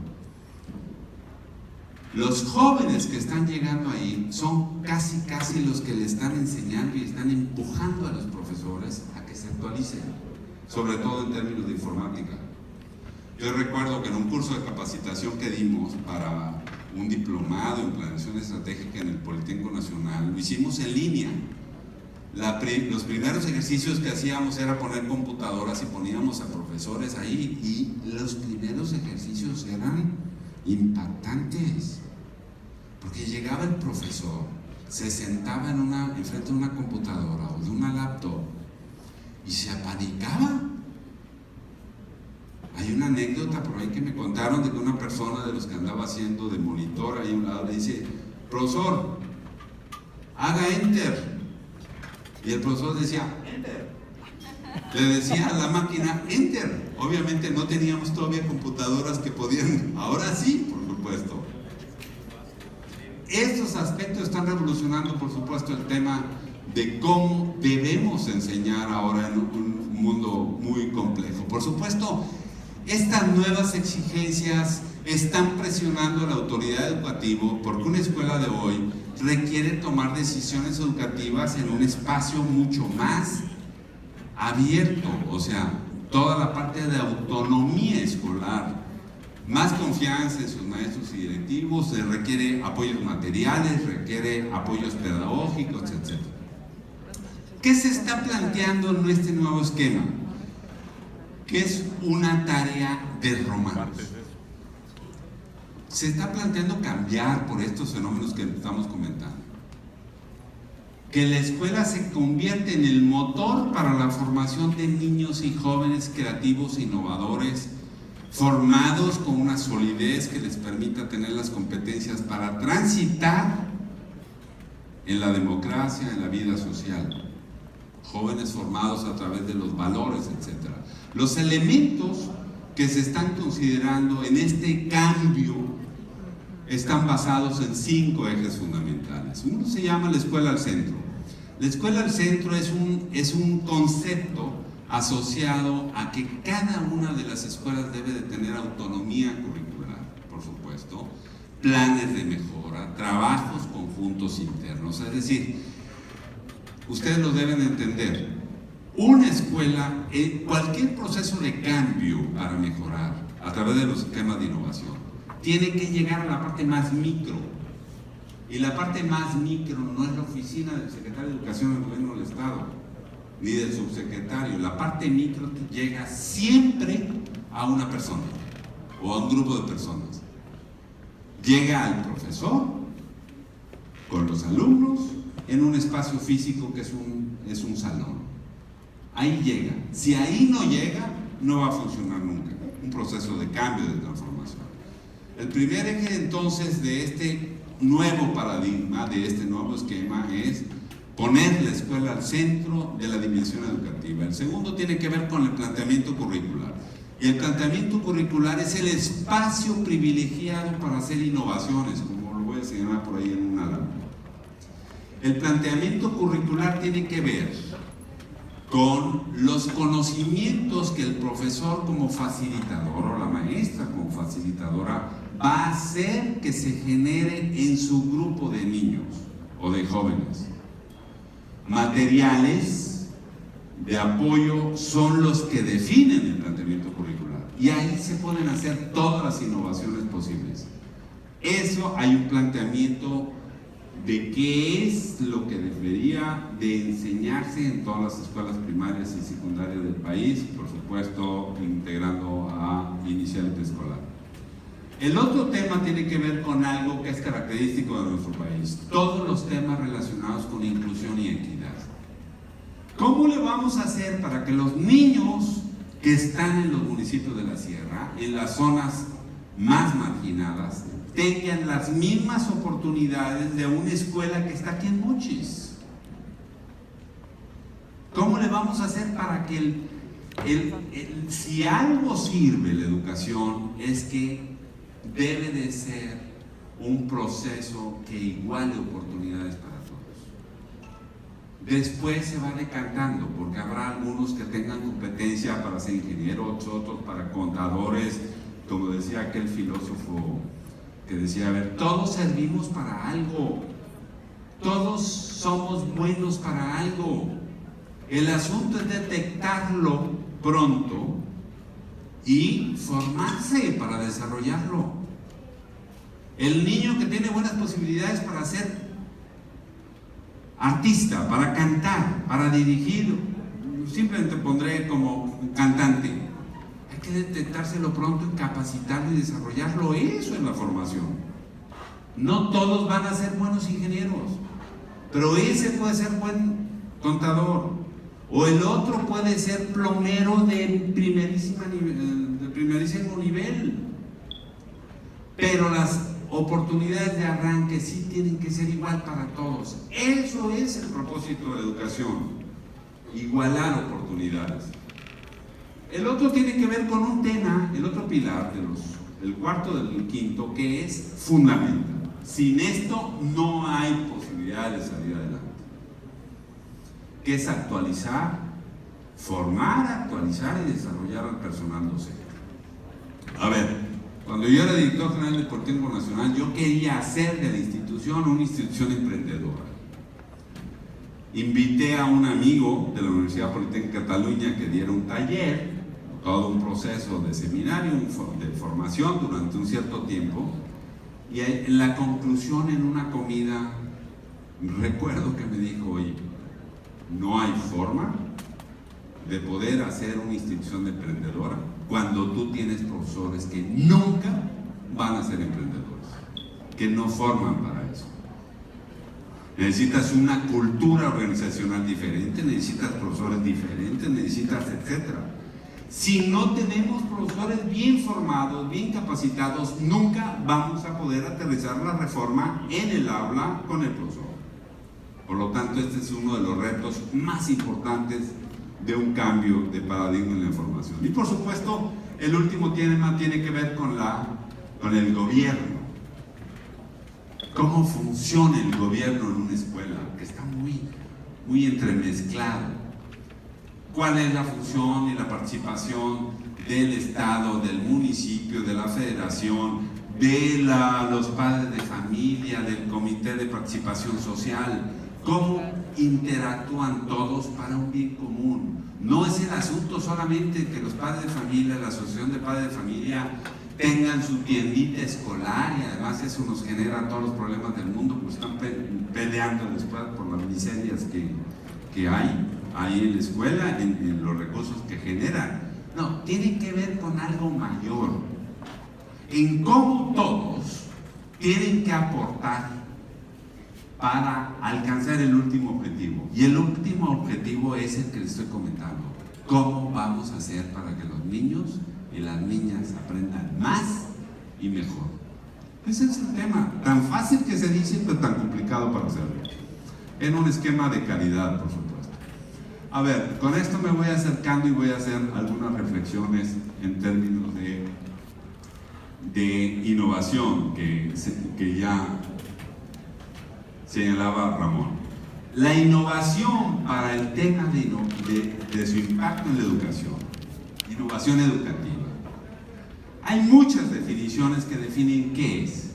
los jóvenes que están llegando ahí son casi los que le están enseñando y están empujando a los profesores a que se actualicen, sobre todo en términos de informática. Yo recuerdo que en un curso de capacitación que dimos para un diplomado en planeación estratégica en el Politécnico Nacional, lo hicimos en línea. Los primeros ejercicios que hacíamos era poner computadoras y poníamos a profesores ahí, y los primeros ejercicios eran impactantes, porque llegaba el profesor, se sentaba enfrente de una computadora o de una laptop y se apanicaba. Hay una anécdota por ahí que me contaron de que una persona de los que andaba haciendo de monitor ahí a un lado le dice: profesor, haga enter. Y el profesor decía: enter. Le decía a la máquina: enter. Obviamente no teníamos todavía computadoras que podían, ahora sí, por supuesto. Estos aspectos están revolucionando, por supuesto, el tema de cómo debemos enseñar ahora en un mundo muy complejo. Por supuesto, estas nuevas exigencias están presionando a la autoridad educativa, porque una escuela de hoy requiere tomar decisiones educativas en un espacio mucho más abierto, o sea, toda la parte de autonomía escolar, más confianza en sus maestros y directivos, se requiere apoyos materiales, requiere apoyos pedagógicos, etc. ¿Qué se está planteando en este nuevo esquema? Que es una tarea de romanos. Se está planteando cambiar por estos fenómenos que estamos comentando. Que la escuela se convierte en el motor para la formación de niños y jóvenes creativos e innovadores, formados con una solidez que les permita tener las competencias para transitar en la democracia, en la vida social. Jóvenes formados a través de los valores, etc. Los elementos que se están considerando en este cambio están basados en 5 ejes fundamentales. Uno se llama la escuela al centro. La escuela al centro es un concepto asociado a que cada una de las escuelas debe de tener autonomía curricular, por supuesto, planes de mejora, trabajos conjuntos internos. Es decir, ustedes lo deben entender, una escuela, cualquier proceso de cambio para mejorar a través de los esquemas de innovación, tiene que llegar a la parte más micro. Y la parte más micro no es la oficina del secretario de Educación del Gobierno del Estado, ni del subsecretario. La parte micro llega siempre a una persona o a un grupo de personas. Llega al profesor con los alumnos en un espacio físico que es un salón. Ahí llega. Si ahí no llega, no va a funcionar nunca. Un proceso de cambio, de transformación. El primer eje entonces de este nuevo paradigma, de este nuevo esquema, es poner la escuela al centro de la dimensión educativa. El segundo tiene que ver con el planteamiento curricular. Y el planteamiento curricular es el espacio privilegiado para hacer innovaciones, como lo voy a señalar por ahí en una lámina. El planteamiento curricular tiene que ver con los conocimientos que el profesor como facilitador o la maestra como facilitadora va a hacer que se genere en su grupo de niños o de jóvenes. Materiales de apoyo son los que definen el planteamiento curricular y ahí se pueden hacer todas las innovaciones posibles. Eso hay un planteamiento de qué es lo que debería de enseñarse en todas las escuelas primarias y secundarias del país, por supuesto integrando a inicial y preescolar. El otro tema tiene que ver con algo que es característico de nuestro país, todos los temas relacionados con inclusión y equidad. ¿Cómo le vamos a hacer para que los niños que están en los municipios de la sierra, en las zonas más marginadas, tengan las mismas oportunidades de una escuela que está aquí en Mochis? ¿Cómo le vamos a hacer para que si algo sirve la educación es que debe de ser un proceso que iguale oportunidades para todos? Después se va decantando, porque habrá algunos que tengan competencia para ser ingenieros, otros para contadores, como decía aquel filósofo que decía, a ver, todos servimos para algo, todos somos buenos para algo. El asunto es detectarlo pronto y formarse para desarrollarlo. El niño que tiene buenas posibilidades para ser artista, para cantar, para dirigir, simplemente pondré como cantante, hay que detectárselo pronto y capacitarlo y desarrollarlo. Eso es la formación. No todos van a ser buenos ingenieros, pero ese puede ser buen contador, o el otro puede ser plomero de primerísimo nivel. Pero las oportunidades de arranque sí tienen que ser igual para todos. Eso es el propósito de la educación, igualar oportunidades. El otro tiene que ver con un tema, el otro pilar del cuarto del quinto, que es fundamental. Sin esto no hay posibilidad de salir adelante, que es actualizar, formar, actualizar y desarrollar al personal docente. A ver, cuando yo era director general del Politécnico Nacional, yo quería hacer de la institución una institución emprendedora. invité a un amigo de la Universidad Politécnica de Cataluña que diera un taller, todo un proceso de seminario, de formación durante un cierto tiempo, y en la conclusión, en una comida, recuerdo que me dijo: oye, no hay forma de poder hacer una institución emprendedora cuando tú tienes profesores que nunca van a ser emprendedores, que no forman para eso. Necesitas una cultura organizacional diferente, necesitas profesores diferentes, necesitas etcétera. Si no tenemos profesores bien formados, bien capacitados, nunca vamos a poder aterrizar la reforma en el aula con el profesor. Por lo tanto, este es uno de los retos más importantes de un cambio de paradigma en la formación. Y por supuesto, el último tema tiene que ver con el gobierno. ¿Cómo funciona el gobierno en una escuela? Que está muy entremezclado. ¿Cuál es la función y la participación del Estado, del municipio, de la federación, de los padres de familia, del comité de participación social? ¿Cómo interactúan todos para un bien común? No es el asunto solamente que los padres de familia, la asociación de padres de familia, tengan su tiendita escolar, y además eso nos genera todos los problemas del mundo, pues están peleando después por las miserias que hay ahí en la escuela, en los recursos que generan. No, tiene que ver con algo mayor, en cómo todos tienen que aportar para alcanzar el último objetivo. Y el último objetivo es el que les estoy comentando: cómo vamos a hacer para que los niños y las niñas aprendan más y mejor. Ese es el tema, tan fácil que se dice, pero tan complicado para hacerlo, en un esquema de calidad, por supuesto. A ver, con esto me voy acercando y voy a hacer algunas reflexiones en términos de innovación que ya señalaba Ramón. La innovación para el tema de su impacto en la educación, innovación educativa. Hay muchas definiciones que definen qué es,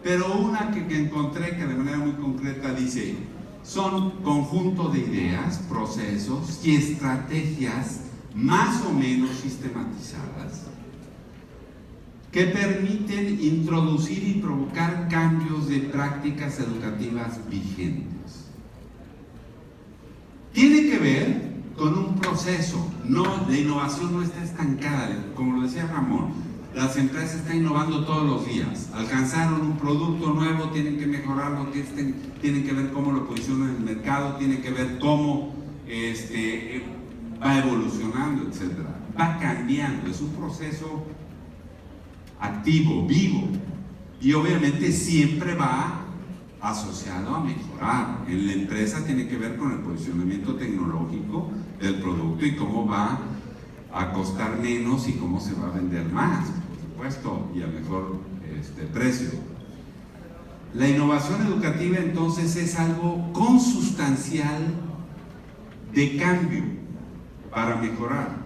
pero una que encontré que de manera muy concreta dice: son conjunto de ideas, procesos y estrategias más o menos sistematizadas que permiten introducir y provocar cambios de prácticas educativas vigentes. Tiene que ver con un proceso. La innovación no está estancada, como lo decía Ramón. Las empresas están innovando todos los días. Alcanzaron un producto nuevo, tienen que mejorarlo, tienen que ver cómo lo posicionan en el mercado, tienen que ver cómo va evolucionando, etc. Va cambiando, es un proceso activo, vivo, y obviamente siempre va asociado a mejorar. En la empresa tiene que ver con el posicionamiento tecnológico del producto y cómo va a costar menos y cómo se va a vender más, por supuesto, y a mejor precio. La innovación educativa entonces es algo consustancial de cambio para mejorar.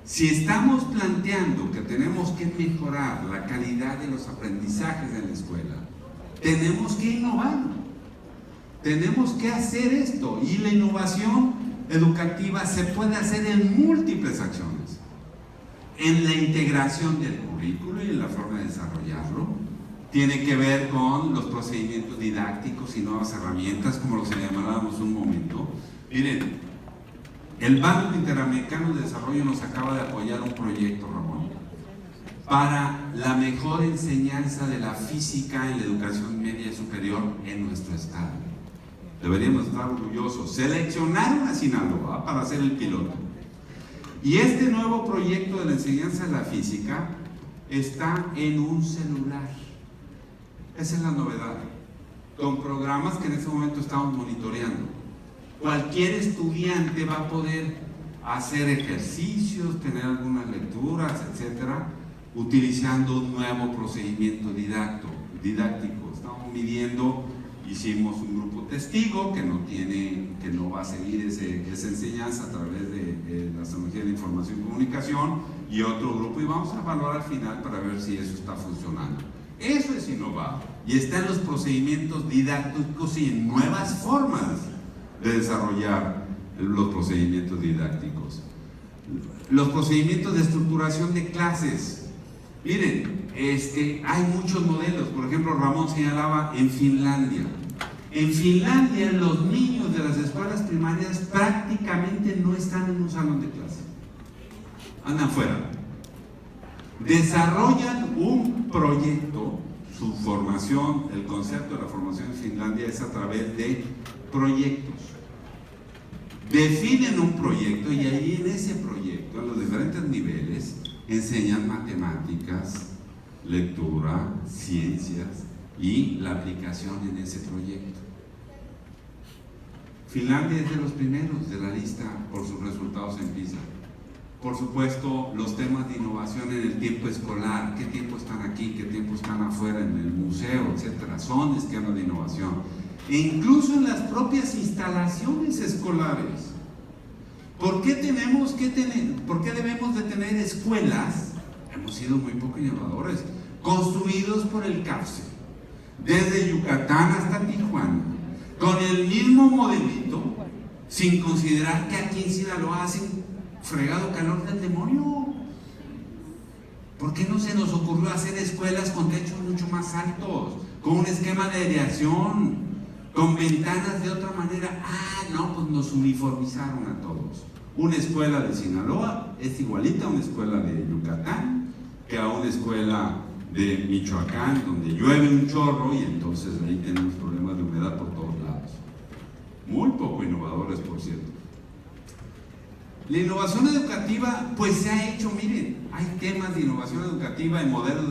Si estamos planteando que tenemos que mejorar la calidad de los aprendizajes en la escuela, tenemos que innovar, tenemos que hacer esto, y la innovación educativa se puede hacer en múltiples acciones: en la integración del currículo y en la forma de desarrollarlo. Tiene que ver con los procedimientos didácticos y nuevas herramientas, como lo señalábamos un momento. Miren, el Banco Interamericano de Desarrollo nos acaba de apoyar un proyecto, Ramón, para la mejor enseñanza de la física en la educación media y superior en nuestro estado. Deberíamos estar orgullosos. Seleccionaron a Sinaloa para hacer el piloto. Y este nuevo proyecto de la enseñanza de la física está en un celular. Esa es la novedad. Con programas que en este momento estamos monitoreando. Cualquier estudiante va a poder hacer ejercicios, tener algunas lecturas, etcétera, utilizando un nuevo procedimiento didáctico. Estamos midiendo. Hicimos un grupo testigo que no va a seguir esa enseñanza a través de la tecnología de información y comunicación, y otro grupo, y vamos a evaluar al final para ver si eso está funcionando. Eso es innovar, y está en los procedimientos didácticos y en nuevas formas de desarrollar los procedimientos didácticos. Los procedimientos de estructuración de clases. Miren, hay muchos modelos. Por ejemplo, Ramón señalaba en Finlandia. En Finlandia los niños de las escuelas primarias prácticamente no están en un salón de clase. Andan fuera. Desarrollan un proyecto, su formación, el concepto de la formación en Finlandia es a través de proyectos. Definen un proyecto y ahí en ese proyecto, en los diferentes niveles, enseñan matemáticas, lectura, ciencias y la aplicación en ese proyecto. Finlandia es de los primeros de la lista por sus resultados en PISA. Por supuesto, los temas de innovación en el tiempo escolar, qué tiempo están aquí, qué tiempo están afuera en el museo, etcétera, son esquemas de innovación. E incluso en las propias instalaciones escolares. ¿Por qué debemos de tener escuelas? Hemos sido muy poco innovadores, construidos por el CAFSE, desde Yucatán hasta Tijuana, con el mismo modelito, sin considerar que aquí en Sinaloa hacen fregado calor del demonio. ¿Por qué no se nos ocurrió hacer escuelas con techos mucho más altos, con un esquema de aireación, con ventanas de otra manera? No, pues nos uniformizaron a todos. Una escuela de Sinaloa es igualita a una escuela de Yucatán que a una escuela de Michoacán, donde llueve un chorro y entonces ahí tenemos problemas de humedad por todos lados. Muy poco innovadores, por cierto. La innovación educativa, pues se ha hecho, miren, hay temas de innovación educativa y modelos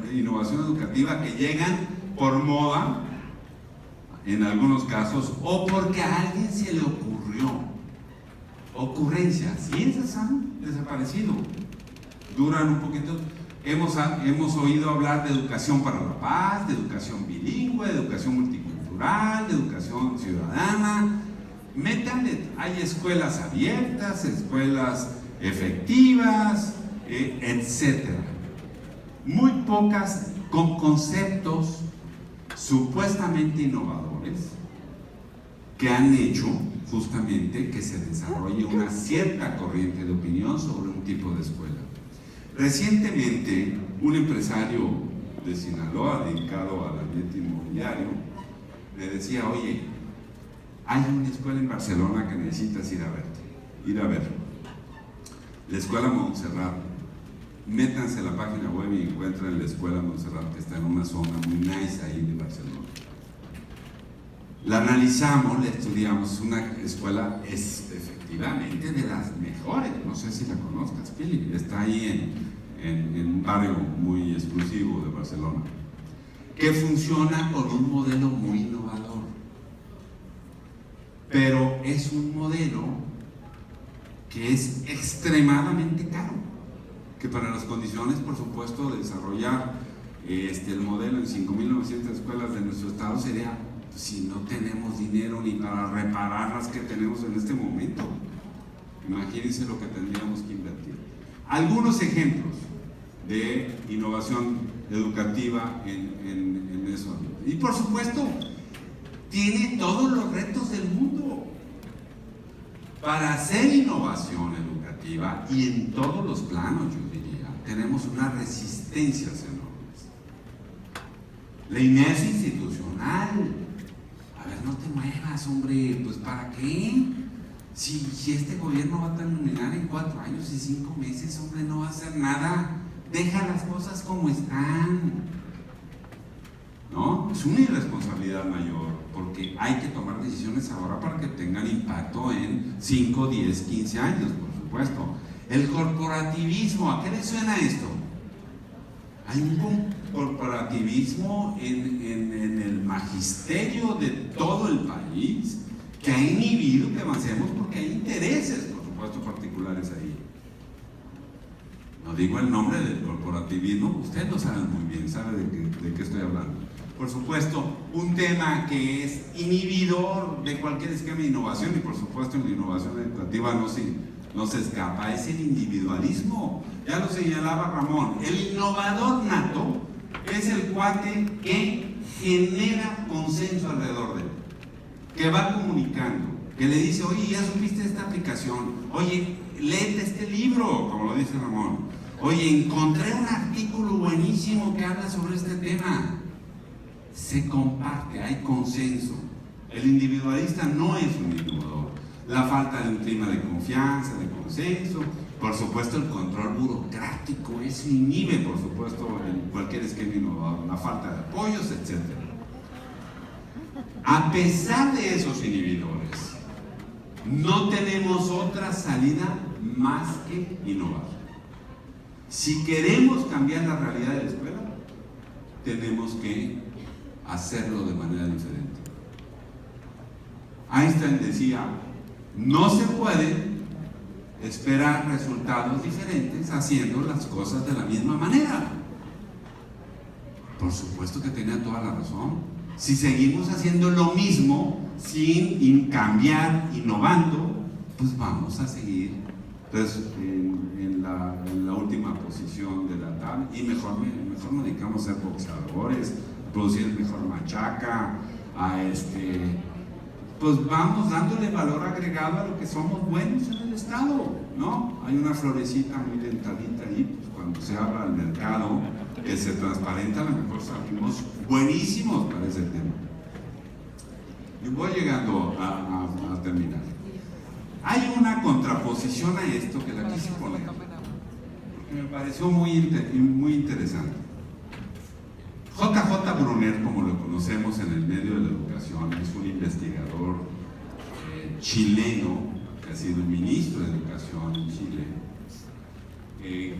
de innovación educativa que llegan por moda, en algunos casos, o porque a alguien se le ocurrió. Ocurrencias, y esas han desaparecido. Duran un poquito. Hemos oído hablar de educación para la paz, de educación bilingüe, de educación multicultural, de educación ciudadana. Métanle, hay escuelas abiertas, escuelas efectivas, etcétera. Muy pocas con conceptos supuestamente innovadores que han hecho justamente que se desarrolle una cierta corriente de opinión sobre un tipo de escuela. Recientemente, un empresario de Sinaloa dedicado al ambiente inmobiliario le decía: oye, hay una escuela en Barcelona que necesitas ir a ver. La Escuela Montserrat. Métanse a la página web y encuentran la Escuela Montserrat, que está en una zona muy nice ahí de Barcelona. La analizamos, la estudiamos. Es una escuela efectivamente de las mejores. No sé si la conozcas, Philip. Está ahí en un barrio muy exclusivo de Barcelona, que funciona con un modelo muy innovador. Pero es un modelo que es extremadamente caro, que para las condiciones, por supuesto, de desarrollar el modelo en 5.900 escuelas de nuestro estado sería, si no tenemos dinero ni para reparar las que tenemos en este momento. Imagínense lo que tendríamos que invertir. Algunos ejemplos de innovación educativa en eso. Y por supuesto, tiene todos los retos del mundo. Para hacer innovación educativa, y en todos los planos, yo diría, tenemos unas resistencias enormes. La inercia institucional. A ver, no te muevas, hombre, pues ¿para qué? Si este gobierno va a terminar en 4 años y 5 meses, hombre, no va a hacer nada. Deja las cosas como están. ¿No? Es una irresponsabilidad mayor, porque hay que tomar decisiones ahora para que tengan impacto en 5, 10, 15 años, por supuesto. El corporativismo, ¿a qué le suena esto? Hay un corporativismo en el magisterio de todo el país que ha inhibido que avancemos, porque hay intereses, por supuesto, particulares ahí. No digo el nombre del corporativismo, ustedes lo saben muy bien, saben de qué estoy hablando. Por supuesto, un tema que es inhibidor de cualquier esquema de innovación, y por supuesto en la innovación educativa no se escapa, es el individualismo. Ya lo señalaba Ramón, el innovador nato es el cuate que genera consenso alrededor de él, que va comunicando, que le dice, oye, ¿ya supiste esta aplicación? Oye, léete este libro, como lo dice Ramón. Oye, encontré un artículo buenísimo que habla sobre este tema. Se comparte, hay consenso. El individualista no es un innovador. La falta de un clima de confianza, de consenso, por supuesto el control burocrático, eso inhibe, por supuesto, en cualquier esquema innovador, la falta de apoyos, etc. A pesar de esos inhibidores, no tenemos otra salida más que innovar. Si queremos cambiar la realidad de la escuela, tenemos que hacerlo de manera diferente. Einstein decía, no se puede esperar resultados diferentes haciendo las cosas de la misma manera. Por supuesto que tenía toda la razón. Si seguimos haciendo lo mismo sin cambiar, innovando, pues vamos a seguir en la última posición de la tabla, y mejor nos dedicamos a ser boxeadores, a producir mejor machaca, pues vamos dándole valor agregado a lo que somos buenos en el Estado, ¿no? Hay una florecita muy dentadita ahí, pues cuando se abra al mercado, que se transparenta, a lo mejor salimos buenísimos para ese tema. Y voy llegando a terminar. Hay una contraposición a esto que la quise poner, porque me pareció muy interesante. J.J. Brunner, como lo conocemos en el medio de la educación, es un investigador chileno que ha sido ministro de Educación en Chile,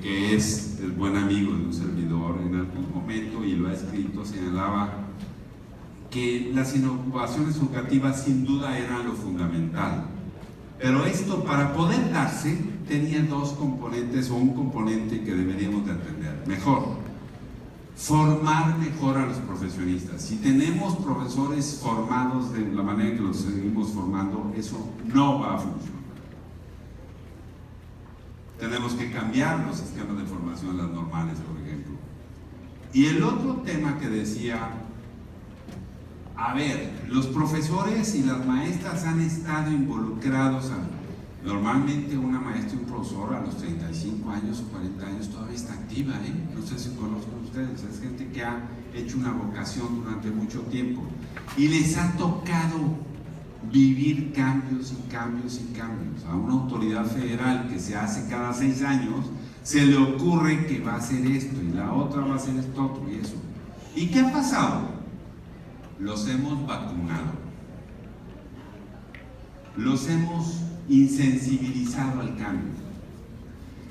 que es el buen amigo de un servidor. En algún momento, y lo ha escrito, señalaba que las innovaciones educativas sin duda eran lo fundamental, pero esto, para poder darse, tenía dos componentes, o un componente que deberíamos de atender mejor: formar mejor a los profesionistas. Si tenemos profesores formados de la manera en que los seguimos formando, eso no va a funcionar. Tenemos que cambiar los esquemas de formación, las normales, por ejemplo. Y el otro tema que decía, a ver, los profesores y las maestras han estado involucrados normalmente una maestra y un profesor a los 35 años o 40 años todavía está activa, ¿eh? No sé si conozcan ustedes, es gente que ha hecho una vocación durante mucho tiempo y les ha tocado vivir cambios y cambios y cambios. A una autoridad federal que se hace cada 6 años se le ocurre que va a hacer esto y la otra va a hacer esto otro y eso. ¿Y qué ha pasado? Los hemos vacunado, los hemos insensibilizado al cambio.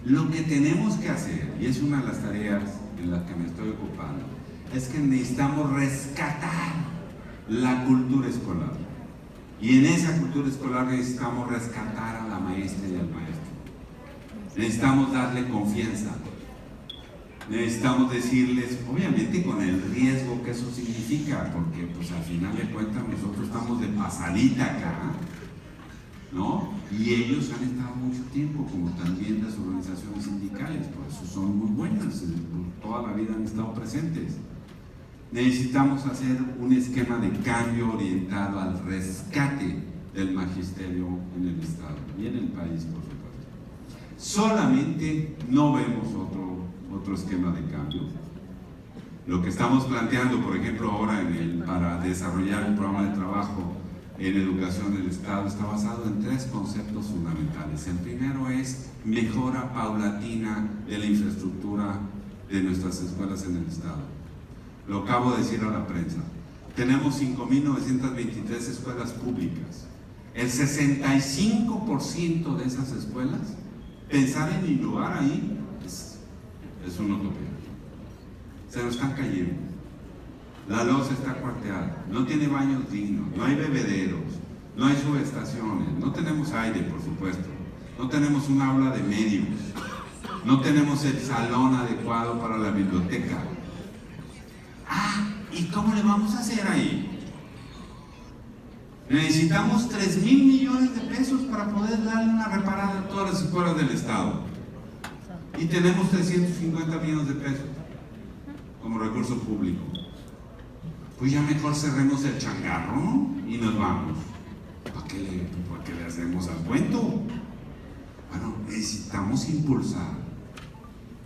Lo que tenemos que hacer, y es una de las tareas en las que me estoy ocupando, es que necesitamos rescatar la cultura escolar, y en esa cultura escolar necesitamos rescatar a la maestra y al maestro. Necesitamos darle confianza, necesitamos decirles, obviamente con el riesgo que eso significa, porque pues al final de cuentas nosotros estamos de pasadita acá, ¿no? Y ellos han estado mucho tiempo, como también las organizaciones sindicales, por eso son muy buenas, toda la vida han estado presentes. Necesitamos hacer un esquema de cambio orientado al rescate del magisterio en el Estado y en el país, por supuesto. Solamente no vemos otro esquema de cambio. Lo que estamos planteando, por ejemplo, ahora para desarrollar el programa de trabajo en educación del Estado, está basado en 3 conceptos fundamentales. El primero es mejora paulatina de la infraestructura de nuestras escuelas en el Estado. Lo acabo de decir a la prensa. Tenemos 5.923 escuelas públicas. El 65% de esas escuelas, pensar en innovar ahí es una utopía. Se nos están cayendo. La loza está cuarteada, no tiene baños dignos, no hay bebederos, no hay subestaciones, no tenemos aire, por supuesto, no tenemos un aula de medios, no tenemos el salón adecuado para la biblioteca. ¿Y cómo le vamos a hacer ahí? Necesitamos 3,000 millones de pesos para poder darle una reparada a todas las escuelas del Estado. Y tenemos 350 millones de pesos como recurso público. Pues ya mejor cerremos el changarro, ¿no? Y nos vamos. ¿Para qué le hacemos al cuento? Bueno, necesitamos impulsar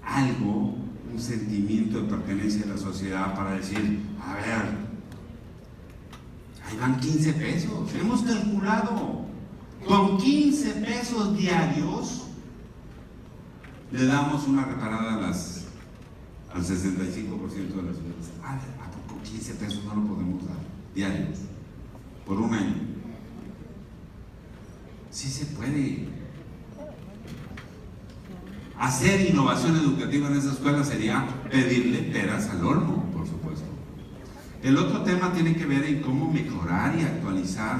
algo, un sentimiento de pertenencia a la sociedad para decir, a ver, ahí van 15 pesos, hemos calculado, con 15 pesos diarios le damos una reparada al 65% de las ciudades. ¿A poco 15 pesos no lo podemos dar diarios? Por un año. Sí se puede. Hacer innovación educativa en esa escuela sería pedirle peras al olmo, por supuesto. El otro tema tiene que ver en cómo mejorar y actualizar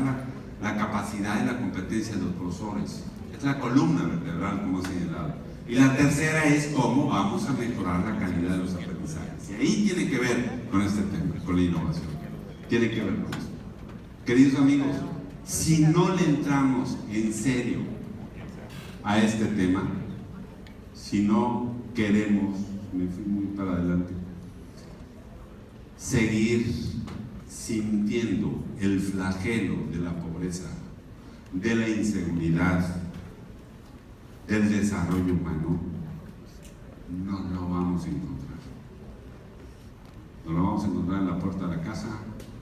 la capacidad y la competencia de los profesores. Es la columna vertebral, como he señalado. Y la tercera es cómo vamos a mejorar la calidad de los aprendizajes. Y ahí tiene que ver con este tema, con la innovación. Tiene que ver con esto. Queridos amigos, si no le entramos en serio a este tema, si no queremos, me fui muy para adelante, seguir sintiendo el flagelo de la pobreza, de la inseguridad, del desarrollo humano, no lo vamos a encontrar. No lo vamos a encontrar en la puerta de la casa,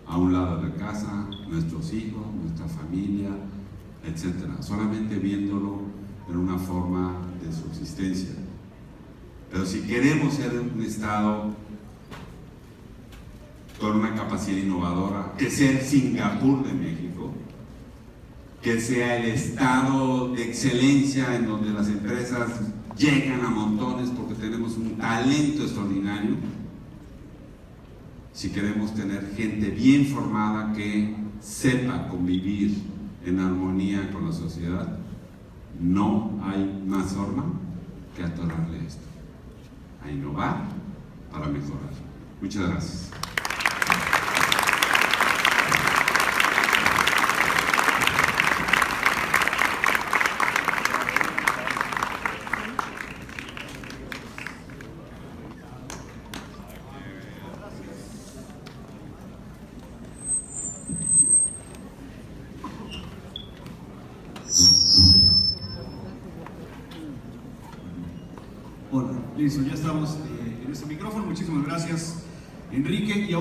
a un lado de la casa, nuestros hijos, nuestra familia, etc. Solamente viéndolo en una forma de subsistencia. Pero si queremos ser un Estado con una capacidad innovadora, que sea el Singapur de México, que sea el estado de excelencia en donde las empresas llegan a montones porque tenemos un talento extraordinario, si queremos tener gente bien formada que sepa convivir en armonía con la sociedad, no hay más forma que atorarle esto, a innovar para mejorar. Muchas gracias. Hola, listo, ya estamos en este micrófono. Muchísimas gracias, Enrique. Y